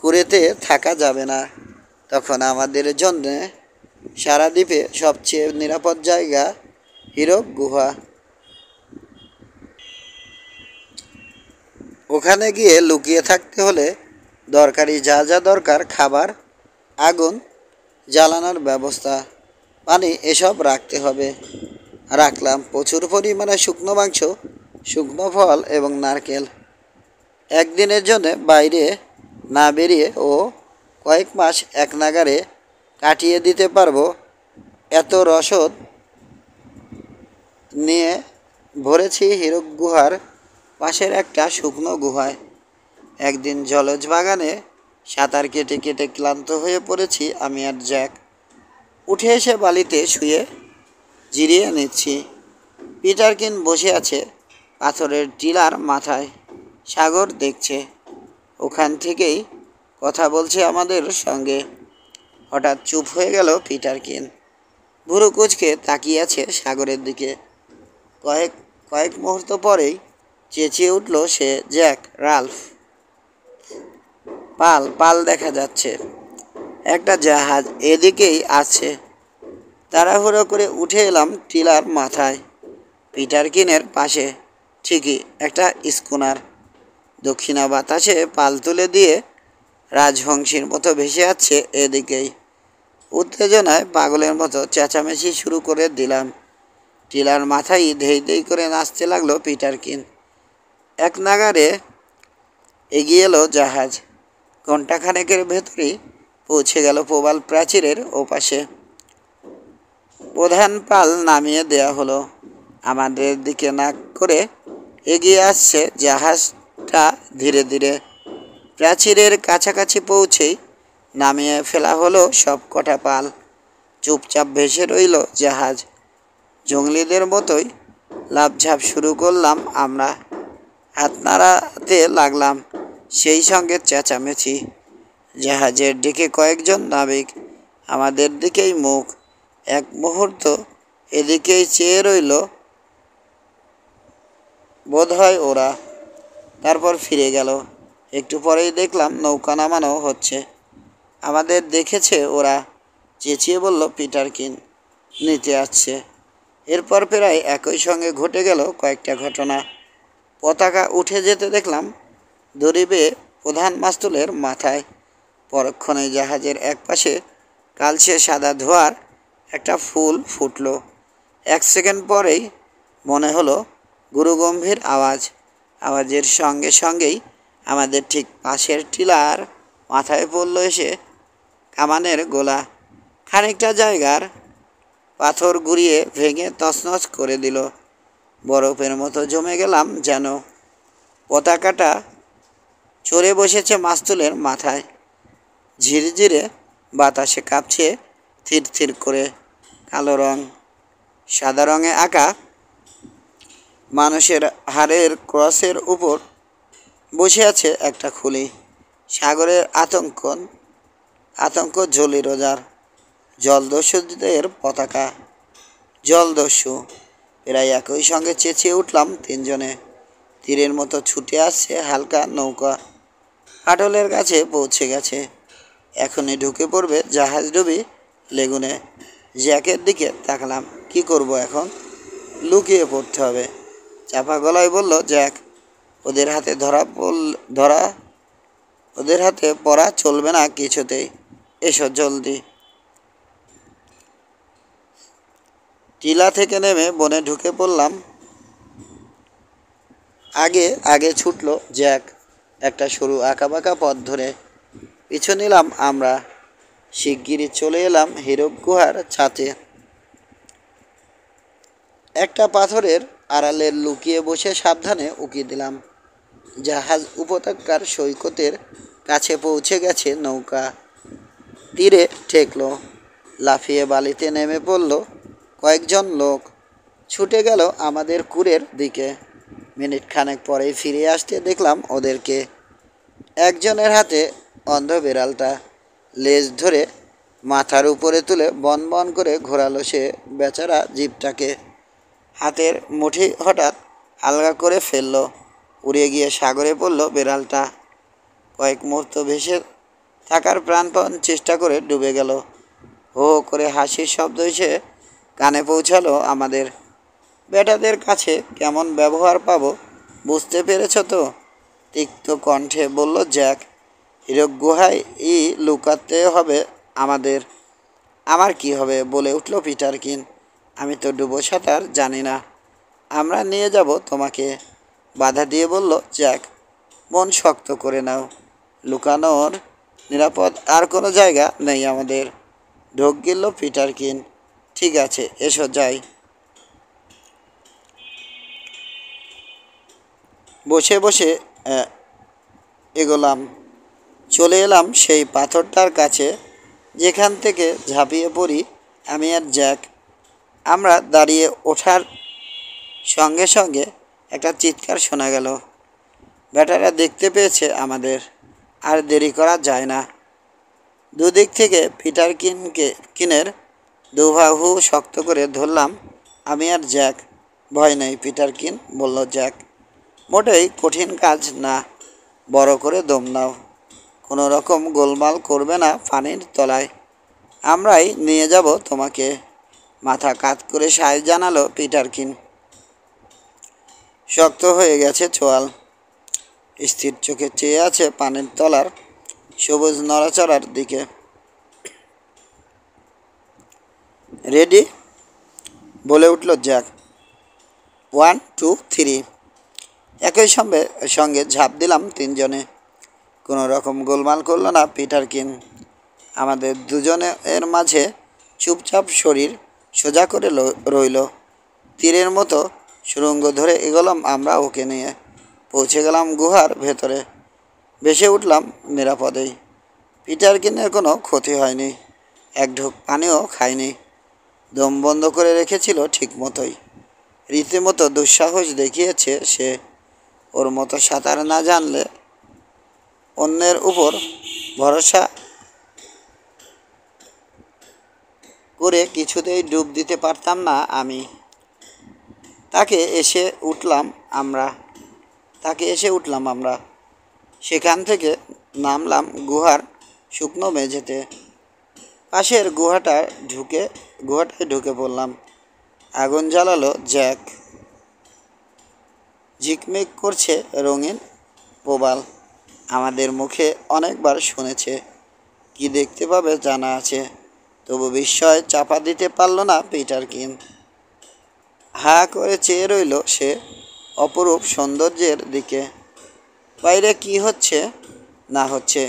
কুঁড়েতে থাকা যাবে না। তখন আমাদের জন্য সারা দ্বীপে সবচেয়ে নিরাপদ জায়গা হীরক গুহা। ওখানে গিয়ে লুকিয়ে থাকতে হলে দরকারি যা যা দরকার, খাবার, আগুন জ্বালানোর ব্যবস্থা, পানি, এসব রাখতে হবে। রাখলাম প্রচুর পরিমাণে শুকনো মাংস, শুকনো ফল এবং নারকেল। একদিনের জন্য বাইরে না বেরিয়ে ও কয়েক মাস এক নাগারে কাটিয়ে দিতে পারবো এত রসদ নিয়ে ভরেছি হীরক গুহার পাশের একটা শুকনো গুহায়। একদিন জলজ বাগানে সাঁতার কেটে কেটে ক্লান্ত হয়ে পড়েছি আমি আর জ্যাক। উঠে এসে বালিতে শুয়ে জিরিয়ে নিচ্ছি। পিটারকিন বসে আছে পাথরের টিলার মাথায়, সাগর দেখছে। ওখান থেকেই কথা বলছে আমাদের সঙ্গে। হঠাৎ চুপ হয়ে গেল পিটারকিন। ভুরু কুঁচকে তাকিয়ে আছে সাগরের দিকে। কয়েক মুহূর্ত পরেই চেঁচিয়ে উঠল সে, জ্যাক, রাল্ফ, পাল পাল দেখা যাচ্ছে। একটা জাহাজ এদিকেই আছে। তাড়াহুড়ো করে উঠে এলাম টিলার মাথায়। পিটারকিনের পাশে ঠিকই একটা স্কুনার। দক্ষিণা বাতাসে পাল তুলে দিয়ে রাজহংসীর মতো ভেসে আছে এদিকেই। উত্তেজনায় পাগলের মতো চেঁচামেচি শুরু করে দিলাম। টিলার মাথায় ধেই ধেই করে নাচতে লাগলো পিটারকিন। এক নাগারে এগিয়ে এলো জাহাজ। ঘণ্টাখানেকের ভেতরেই পৌঁছে গেল প্রবাল প্রাচীরের ওপাশে। প্রধান পাল নামিয়ে দেয়া হলো। আমাদের দিকে নাক করে এগিয়ে আসছে জাহাজটা ধীরে ধীরে। প্রাচীরের কাছাকাছি পৌঁছেই নামিয়ে ফেলা হলো সব কটা পাল। চুপচাপ ভেসে রইল জাহাজ। জঙ্গলিদের মতোই লাফঝাপ শুরু করলাম আমরা। হাত নাড়াতে লাগলাম, সেই সঙ্গে চেঁচামেচি। জাহাজের দিকে কয়েকজন নাবিক, আমাদের দিকেই মুখ। এক মুহূর্ত এদিকেই চেয়ে রইল বোধহয় ওরা, তারপর ফিরে গেল। একটু পরেই দেখলাম নৌকা নামানো হচ্ছে। আমাদের দেখেছে ওরা, চেঁচিয়ে বলল পিটারকিন নিতে আসছে। এরপর প্রায় একই সঙ্গে ঘটে গেল কয়েকটা ঘটনা। পতাকা উঠে যেতে দেখলাম দড়ি বেয়ে প্রধান মাস্তুলের মাথায়। পরক্ষণে জাহাজের একপাশে কালচে সাদা ধোঁয়ার একটা ফুল ফুটল। 1 সেকেন্ড পরেই মনে হলো গুরুগম্ভীর আওয়াজ। আওয়াজের সঙ্গে সঙ্গেই আমাদের ঠিক পাশের টিলার মাথায় পড়ল এসে কামানের গোলা। খানিকটা জায়গার পাথর গুঁড়িয়ে ভেঙে তছনছ করে দিল। বরফের মতো জমে গেলাম যেন। পতাকাটা চড়ে বসেছে মাস্তুলের মাথায়। ঝিরঝিরে বাতাসে কাঁপছে থির থির করে। কালো রং, সাদা রঙে আঁকা মানুষের হাড়ের ক্রসের উপর বসে আছে একটা খুলি। সাগরের আতঙ্ক জলি রোজার। জলদস্যুদের পতাকা। জলদস্যু। প্রায় একই সঙ্গে চেঁচিয়ে উঠলাম তিনজনে। তীরের মতো ছুটে আসছে হালকা নৌকা। ফাটলের কাছে পৌঁছে গেছে। এখনই ঢুকে পড়বে জাহাজডুবি লেগুনে। জ্যাকের দিকে তাকালাম। কি করব এখন? লুকিয়ে পড়তে হবে। চাপা গলায় বলল জ্যাক, ওদের হাতে পড়া চলবে না কিছুতেই। এসো জলদি। টিলা থেকে নেমে বনে ঢুকে পড়লাম। আগে আগে ছুটল জ্যাক একটা সরু আঁকাবাঁকা পথ ধরে। পিছু নিলাম আমরা। শিগগিরই চলে এলাম হীরক গুহার ছাতে। একটা পাথরের আড়ালে লুকিয়ে বসে সাবধানে উকি দিলাম। জাহাজ উপত্যকার সৈকতের কাছে পৌঁছে গেছে নৌকা। তীরে ঠেকল। লাফিয়ে বালিতে নেমে পড়ল কয়েকজন লোক। ছুটে গেল আমাদের কুরের দিকে। মিনিট খানেক পরেই ফিরে আসতে দেখলাম ওদেরকে। একজনের হাতে অন্ধ বিড়ালটা। লেজ ধরে মাথার উপরে তুলে বন বন করে ঘোরালো সে বেচারা জীবটাকে। হাতের মুঠি হঠাৎ আলগা করে ফেলল। উড়ে গিয়ে সাগরে পড়ল বিড়ালটা। কয়েক মুহূর্ত ভেসে থাকার প্রাণপণ চেষ্টা করে ডুবে গেল। হো হো করে হাসির শব্দ এসে কানে পৌঁছালো আমাদের। বেটাদের কাছে কেমন ব্যবহার পাবো বুঝতে পেরেছ তো? তিক্ত কণ্ঠে বলল জ্যাক। হীরক গুহায় লুকাতে হবে আমাদের। আমার কি হবে? বলে উঠল পিটারকিন। আমি তো ডুবো সাঁতার জানি না। আমরা নিয়ে যাব তোমাকে, বাধা দিয়ে বলল জ্যাক। মন শক্ত করে নাও। লুকানোর নিরাপদ আর কোনো জায়গা নেই আমাদের। ঢোক গিলল পিটারকিন। ঠিক আছে, এসো যাই। বসে বসে এগোলাম। চলে এলাম সেই পাথরটার কাছে যেখান থেকে ঝাঁপিয়ে পড়ি আমি আর জ্যাক। আমরা দাঁড়িয়ে ওঠার সঙ্গে সঙ্গে একটা চিৎকার শোনা গেল। বেটারা দেখতে পেয়েছে আমাদের। আর দেরি করা যায় না। দুদিক থেকে পিটারকিনের দুবাহু শক্ত করে ধরলাম আমি আর জ্যাক। ভয় নেই পিটারকিন, বলল জ্যাক। মোটেই কঠিন কাজ না। বড় করে দম নাও। কোনো রকম গোলমাল করবে না পানির তলায়। আমরাই নিয়ে যাব তোমাকে। মাথা কাত করে সায় জানালো পিটারকিন। শক্ত হয়ে গেছে চোয়াল। স্থির চোখে চেয়ে আছে পানির তলার সবুজ নড়াচড়ার দিকে। রেডি? বলে উঠল জ্যাক। 1, 2, 3। একই সঙ্গে ঝাঁপ দিলাম তিনজনে। কোনো রকম গোলমাল করল না পিটারকিন। আমাদের দুজনের মাঝে চুপচাপ শরীর সোজা করে রইল। তীরের মতো সুড়ঙ্গ ধরে এগোলাম আমরা ওকে নিয়ে। পৌঁছে গেলাম গুহার ভেতরে। ভেসে উঠলাম নিরাপদেই। পিটারকিনের কোনো ক্ষতি হয়নি। এক ঢোক পানিও খায়নি। দম বন্ধ করে রেখেছিল ঠিক মতোই। রীতিমতো দুঃসাহস দেখিয়েছে সে। ওর মতো সাঁতার না জানলে অন্যের উপর ভরসা করে কিছুতেই ডুব দিতে পারতাম না আমি। তাকে এসে উঠলাম আমরা সেখান থেকে নামলাম গুহার শুকনো মেঝেতে। পাশের গুহাটায় ঢুকে পড়লাম। আগুন জ্বালালো জ্যাক। ঝিকমিক করছে রঙিন প্রবাল। আমাদের মুখে অনেকবার শুনেছে, কি দেখতে পাবে জানা আছে। তবু বিস্ময় চাপা দিতে পারল না পিটার কিন। হা করে চেয়ে রইল সে অপরূপ সৌন্দর্যের দিকে। বাইরে কি হচ্ছে না হচ্ছে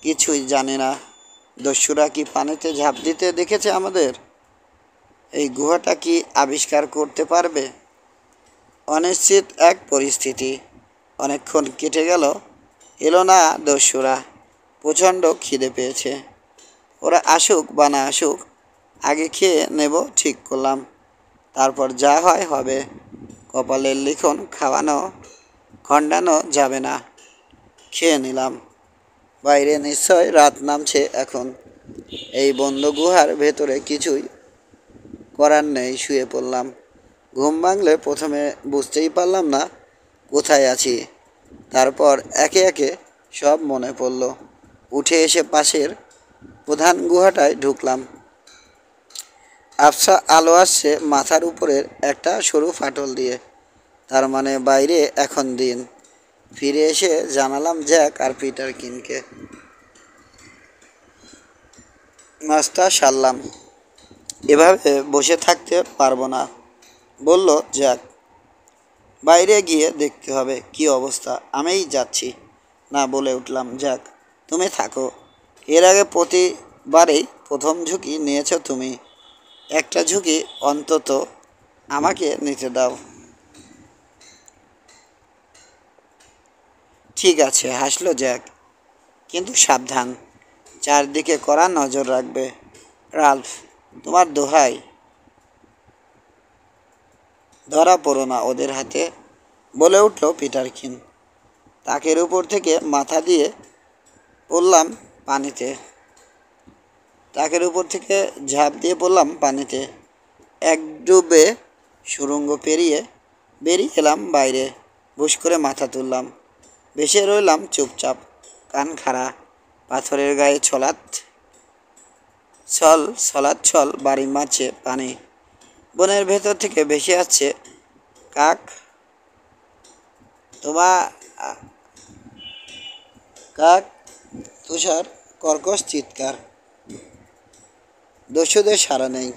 কিছুই জানে না। দস্যুরা কি পানিতে ঝাঁপ দিতে দেখেছে আমাদের? এই গুহাটা কি আবিষ্কার করতে পারবে? অনিশ্চিত এক পরিস্থিতি। অনেকক্ষণ কেটে গেল, এলো না দস্যুরা। প্রচণ্ড খিদে পেয়েছে। ওরা আসুক বা না আসুক, আগে খেয়ে নেব ঠিক করলাম। তারপর যা হয় হবে। কপালের লিখন খণ্ডানো যাবে না। খেয়ে নিলাম। বাইরে নিশ্চয় রাত নামছে এখন। এই বন্ধ গুহার ভেতরে কিছুই করার নেই, শুয়ে পড়লাম। ঘুম ভাঙলে প্রথমে বুঝতেই পারলাম না কোথায় আছি। তারপর একে একে সব মনে পড়ল। উঠে এসে পাশের প্রধান গুহাটায় ঢুকলাম। আবছা আলো আসছে মাথার উপরের একটা সরু ফাটল দিয়ে। তার মানে বাইরে এখন দিন। ফিরে এসে জানালাম জ্যাক আর পিটার কিনকে। নাস্তা সারলাম। এভাবে বসে থাকতে পারবো না, বলল জ্যাক। বাইরে গিয়ে দেখতে হবে কি অবস্থা। আমিই যাচ্ছি না, বলে উঠলাম। জ্যাক, তুমি থাকো। এর আগে প্রতিবারেই প্রথম ঝুঁকি নিয়েছ তুমি। একটা ঝুঁকি অন্তত আমাকে নিতে দাও। ঠিক আছে, হাসলো জ্যাক, কিন্তু সাবধান। চারদিকে কড়া নজর রাখবে। রাল্ফ, তোমার দোহাই, ধরা পড়ো না ওদের হাতে, বলে উঠল পিটার কিন। তাকের উপর থেকে মাথা দিয়ে পড়লাম পানিতে। ঝাঁপ দিয়ে পড়লাম পানিতে। এক ডুবে সুড়ঙ্গ পেরিয়ে বেরিয়ে এলাম বাইরে। বুশ করে মাথা তুললাম। ভেসে রইলাম চুপচাপ, কান খাড়া। পাথরের গায়ে ছল বাড়ি মারছে পানি। বনের ভেতর থেকে ভেসে আসছে কাক তুষার কর্কশ চিৎকার। দস্যুদের সাড়া নেই।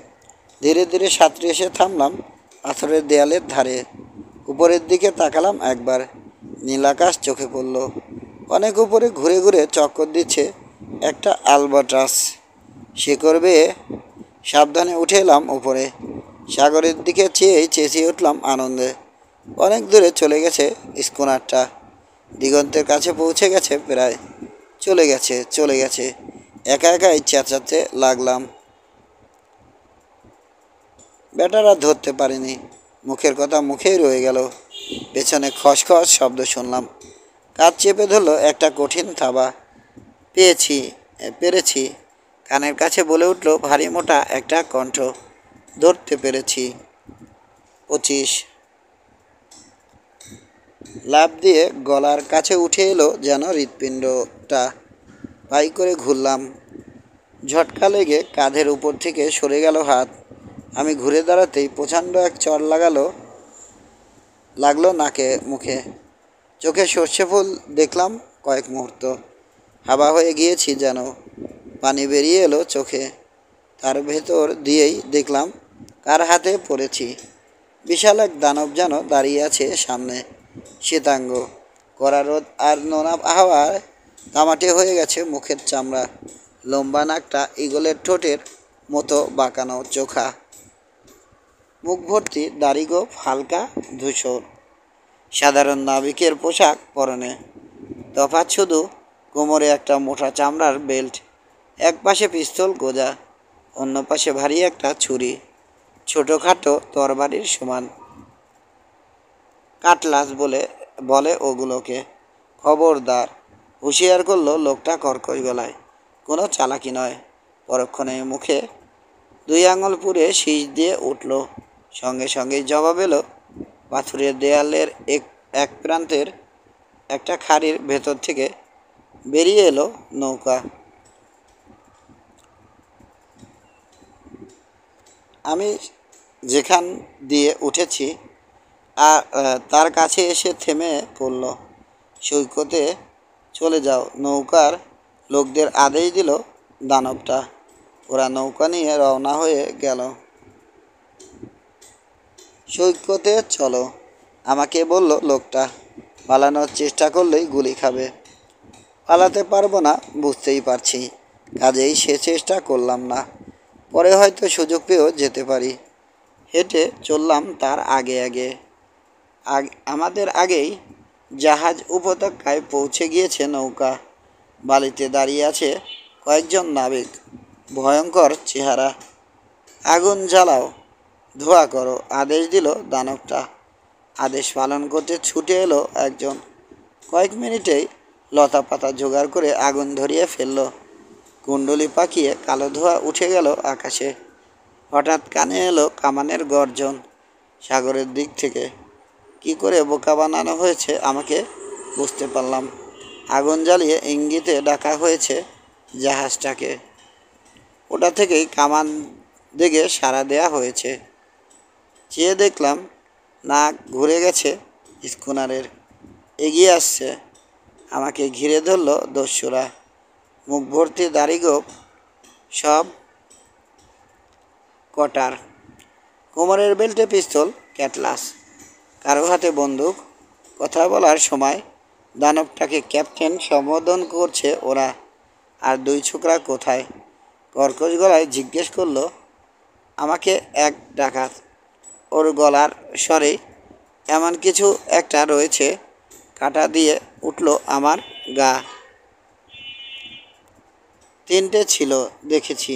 ধীরে ধীরে সাঁতরে এসে থামলাম পাথরের দেয়ালের ধারে। উপরের দিকে তাকালাম একবার। নীল আকাশ চোখে পড়ল। অনেক উপরে ঘুরে ঘুরে চক্কর দিচ্ছে একটা আলবাট্রাস। শিকড় বেয়ে সাবধানে উঠে এলাম উপরে। সাগরের দিকে চেঁচিয়ে উঠলাম আনন্দে। অনেক দূরে চলে গেছে স্কুনারটা। দিগন্তের কাছে পৌঁছে গেছে প্রায়। চলে গেছে। একা একাই চেঁচাতে লাগলাম। বেটারা ধরতে পারিনি। মুখের কথা মুখেই রয়ে গেল। পেছনে খসখস শব্দ শুনলাম। কাঁধ চেপে ধরল একটা কঠিন থাবা। পেরেছি। কানের কাছে বলে উঠল ভারী মোটা একটা কণ্ঠ। ধরতে পেরেছি। 25। লাফ দিয়ে গলার কাছে উঠে এলো যেন হৃৎপিণ্ডটা। পাই করে ঘুরলাম। ঝটকা লেগে কাঁধের উপর থেকে সরে গেল হাত। আমি ঘুরে দাঁড়াতেই প্রচণ্ড এক চড় লাগলো নাকে মুখে। চোখে সর্ষে ফুল দেখলাম কয়েক মুহূর্ত। হাওয়া হয়ে গিয়েছি যেন। পানি বেরিয়ে এলো চোখে। তার ভেতর দিয়েই দেখলাম কার হাতে পড়েছি। বিশাল এক দানব যেন দাঁড়িয়ে আছে সামনে। শ্বেতাঙ্গ, কড়া রোদ আর নোনা হাওয়ায় তামাটে হয়ে গেছে মুখের চামড়া। লম্বা নাকটা ঈগলের ঠোঁটের মতো বাঁকানো, চোখা। মুখ ভর্তি দাড়িগোঁফ, হালকা ধূসর। সাধারণ নাবিকের পোশাক পরনে। তফাৎ শুধু কোমরে একটা মোটা চামড়ার বেল্ট। এক পাশে পিস্তল গোজা, অন্য পাশে ভারী একটা ছুরি, ছোটোখাটো তরবারির সমান। কাটলাস বলে বলে ওগুলোকে। খবরদার, হুঁশিয়ার করলো লোকটা কর্কশ গলায়। কোনো চালাকি নয়। পরক্ষণে মুখে 2 আঙুল পুড়ে শীষ দিয়ে উঠল। সঙ্গে সঙ্গেই জবাব এলো। পাথুরের দেয়ালের এক প্রান্তের একটা খাঁড়ির ভেতর থেকে বেরিয়ে এলো নৌকা। আমি যেখান দিয়ে উঠেছি তার কাছে এসে থেমে পড়ল। সৈকতে চলে যাও, নৌকার লোকদের আদেশ দিল দানবটা। ওরা নৌকা নিয়ে রওনা হয়ে গেল। সৈকতে চলো, আমাকে বলল লোকটা। পালানোর চেষ্টা করলেই গুলি খাবে। পালাতে পারবো না বুঝতেই পারছি, কাজেই সে চেষ্টা করলাম না। পরে হয়তো সুযোগ পেয়েও যেতে পারি। হেঁটে চললাম তার আগে আগে। আমাদের আগেই জাহাজ উপত্যকায় পৌঁছে গিয়েছে নৌকা। বালিতে দাঁড়িয়ে আছে কয়েকজন নাবিক, ভয়ঙ্কর চেহারা। আগুন জ্বালাও, ধোঁয়া করো, আদেশ দিল দানবটা। আদেশ পালন করতে ছুটে এলো একজন। কয়েক মিনিটেই লতা পাতা জোগাড় করে আগুন ধরিয়ে ফেলল। কুণ্ডলি পাকিয়ে কালো ধোঁয়া উঠে গেল আকাশে। হঠাৎ কানে এলো কামানের গর্জন সাগরের দিক থেকে। কি করে বোকা বানানো হয়েছে আমাকে বুঝতে পারলাম। আগুন জ্বালিয়ে ইঙ্গিতে ডাকা হয়েছে জাহাজটাকে। ওটা থেকেই কামান দিকে সাড়া দেয়া হয়েছে। চেয়ে দেখলাম নাক ঘুরে গেছে স্কুনারের। এগিয়ে আসছে। আমাকে ঘিরে ধরল দস্যুরা। মুখ ভর্তি দাড়িগোঁফ, সব কটার। কোমরের বেল্টে পিস্তল, ক্যাটলাস, কারো হাতে বন্দুক। কথা বলার সময় দানবটাকে ক্যাপ্টেন সম্বোধন করছে ওরা। আর 2 ছোকরা কোথায়? কর্কশ গলায় জিজ্ঞেস করলো আমাকে এক ডাকাত। ওর গলার স্বরে এমন কিছু একটা রয়েছে, কাটা দিয়ে উঠল আমার গা। 3টে ছিল দেখেছি,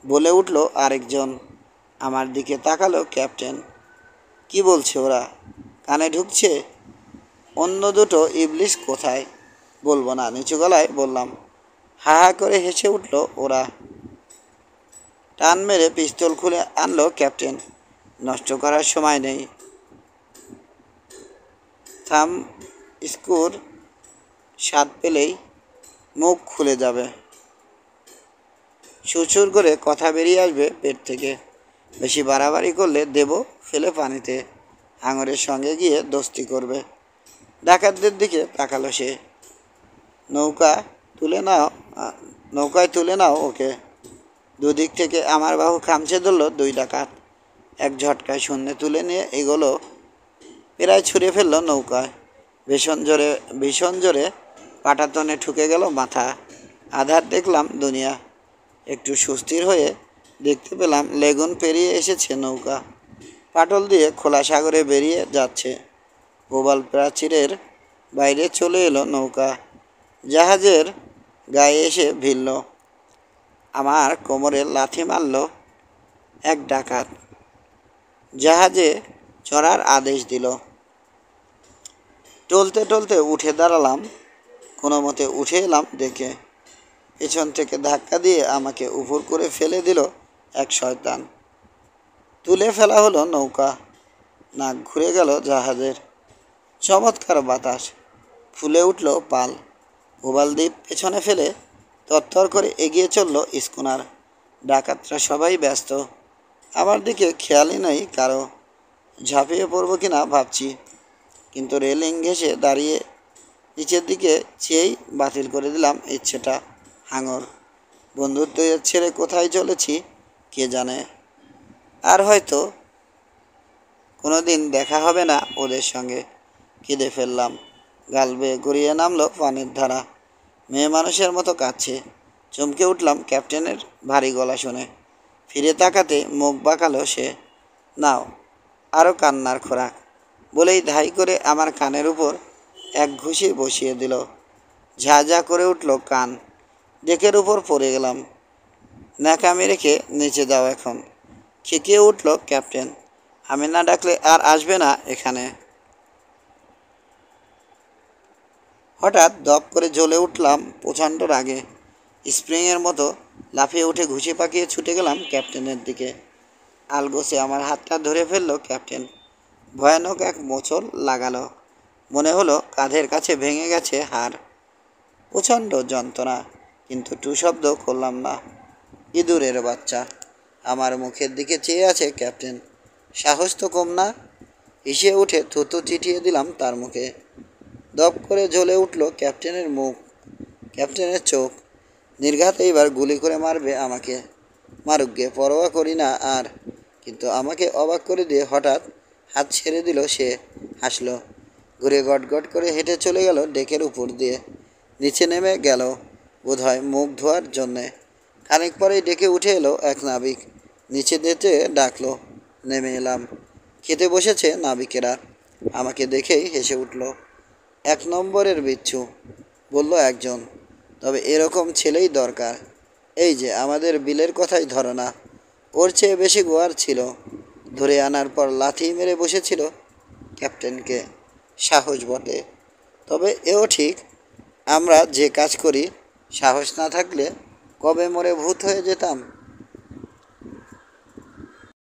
বলে উঠল আরেকজন। আমার দিকে তাকালো ক্যাপ্টেন। কি বলছে ওরা? কানে ঢুকছে? অন্য দুটো ইবলিশ কোথায়? বলবো না, নিচু গলায় বললাম। হা হা করে হেসে উঠল ওরা। টান মেরে পিস্তল খুলে আনলো ক্যাপ্টেন। নষ্ট করার সময় নেই। থাম স্ক্রুর স্বাদ পেলেই মুখ খুলে যাবে। সুরসুর করে কথা বেরিয়ে আসবে পেট থেকে। বেশি বাড়াবাড়ি করলে দেব ফেলে পানিতে। হাঙরের সঙ্গে গিয়ে দোস্তি করবে। ডাকাতদের দিকে তাকালো সে। নৌকায় তুলে নাও ওকে। দুদিক থেকে আমার বাহু খামচে ধরল 2 ডাকাত। এক ঝটকায় শূন্যে তুলে নিয়ে এগোলো। প্রায় ছুঁড়ে ফেলল নৌকায়। ভীষণ জোরে পাটাতনে ঠুকে গেল মাথা। আধার দেখলাম দুনিয়া। একটু সুস্থির হয়ে দেখতে পেলাম লেগুন পেরিয়ে এসেছে নৌকা। পাটল দিয়ে খোলা সাগরে বেরিয়ে যাচ্ছে। প্রবাল প্রাচীরের বাইরে চলে এলো নৌকা। জাহাজের গায়ে এসে ভিড়ল। আমার কোমরে লাথি মারল এক ডাকাত। জাহাজে চড়ার আদেশ দিল। টলতে টলতে উঠে দাঁড়ালাম। কোনো মতে উঠে এলাম দেখে পেছন থেকে ধাক্কা দিয়ে আমাকে উপর করে ফেলে দিল এক শয়তান। তুলে ফেলা হলো নৌকা। নাক ঘুরে গেল জাহাজের। চমৎকার বাতাস। ফুলে উঠল পাল। প্রবাল দ্বীপ পেছনে ফেলে তরতর করে এগিয়ে চলল স্কুনার। ডাকাতরা সবাই ব্যস্ত। আমার দিকে খেয়ালই নেই কারো। ঝাঁপিয়ে পড়ব কিনা ভাবছি, কিন্তু রেলিং ঘেঁষে দাঁড়িয়ে নিচের দিকে চেয়েই বাতিল করে দিলাম ইচ্ছেটা। হাঙর বন্ধুত্বের ছেড়ে কোথায় চলেছি কে জানে। আর হয়তো কোনো দিন দেখা হবে না ওদের সঙ্গে। কেঁদে ফেললাম। গাল বেয়ে গড়িয়ে নামলো পানির ধারা। মেয়ে মানুষের মতো কাঁদছে। চমকে উঠলাম ক্যাপ্টেনের ভারী গলা শুনে। ফিরে তাকাতে মুখ বাঁকালো সে। নাও আরও কান্নার খোরাক, বলেই ধাই করে আমার কানের উপর এক ঘুষি বসিয়ে দিল। ঝাঁঝা করে উঠল কান। ডেকের উপর পড়ে গেলাম। ন্যাকামি রেখে নিচে যাও এখন। খেকিয়ে উঠল ক্যাপ্টেন। আমি না ডাকলে আর আসবে না এখানে। হঠাৎ দপ করে জ্বলে উঠলাম প্রচণ্ড রাগে। স্প্রিংয়ের মতো লাফিয়ে উঠে ঘুষি পাকিয়ে ছুটে গেলাম ক্যাপ্টেনের দিকে। আলগোছে আমার হাতটা ধরে ফেললো ক্যাপ্টেন। ভয়ানক এক মোচড় লাগালো। মনে হলো কাঁধের কাছে ভেঙে গেছে হাড়। প্রচণ্ড যন্ত্রণা, কিন্তু টু শব্দ করলাম না। ইঁদুরের বাচ্চা। আমার মুখের দিকে চেয়ে আছে ক্যাপ্টেন। সাহস তো কম না। হিসে উঠে থুতু চিঠিয়ে দিলাম তার মুখে। দপ করে জ্বলে উঠল ক্যাপ্টেনের মুখ, ক্যাপ্টেনের চোখ। নির্ঘাত এইবার গুলি করে মারবে আমাকে। মারুক গে, পরোয়া করি না আর। কিন্তু আমাকে অবাক করে দিয়ে হঠাৎ হাত ছেড়ে দিল সে। হাসলো। ঘুরে গট গট করে হেঁটে চলে গেল ডেকের উপর দিয়ে। নিচে নেমে গেল বোধহয় মুখ ধোয়ার জন্যে। খানিক পরেই ডেকে উঠে এলো এক নাবিক। নিচে যেতে ডাকলো। নেমে এলাম। খেতে বসেছে নাবিকেরা। আমাকে দেখেই হেসে উঠল। এক নম্বরের বিচ্ছু, বলল একজন। তবে এরকম ছেলেই দরকার। এই যে আমাদের বিলের কথাই ধরো না, ওর চেয়ে বেশি গোয়ার ছিল। ধরে আনার পর লাথি মেরে বসেছিল ক্যাপ্টেনকে। সাহস বটে। তবে এও ঠিক, আমরা যে কাজ করি সাহস না থাকলে কবে মরে ভূত হয়ে যেতাম।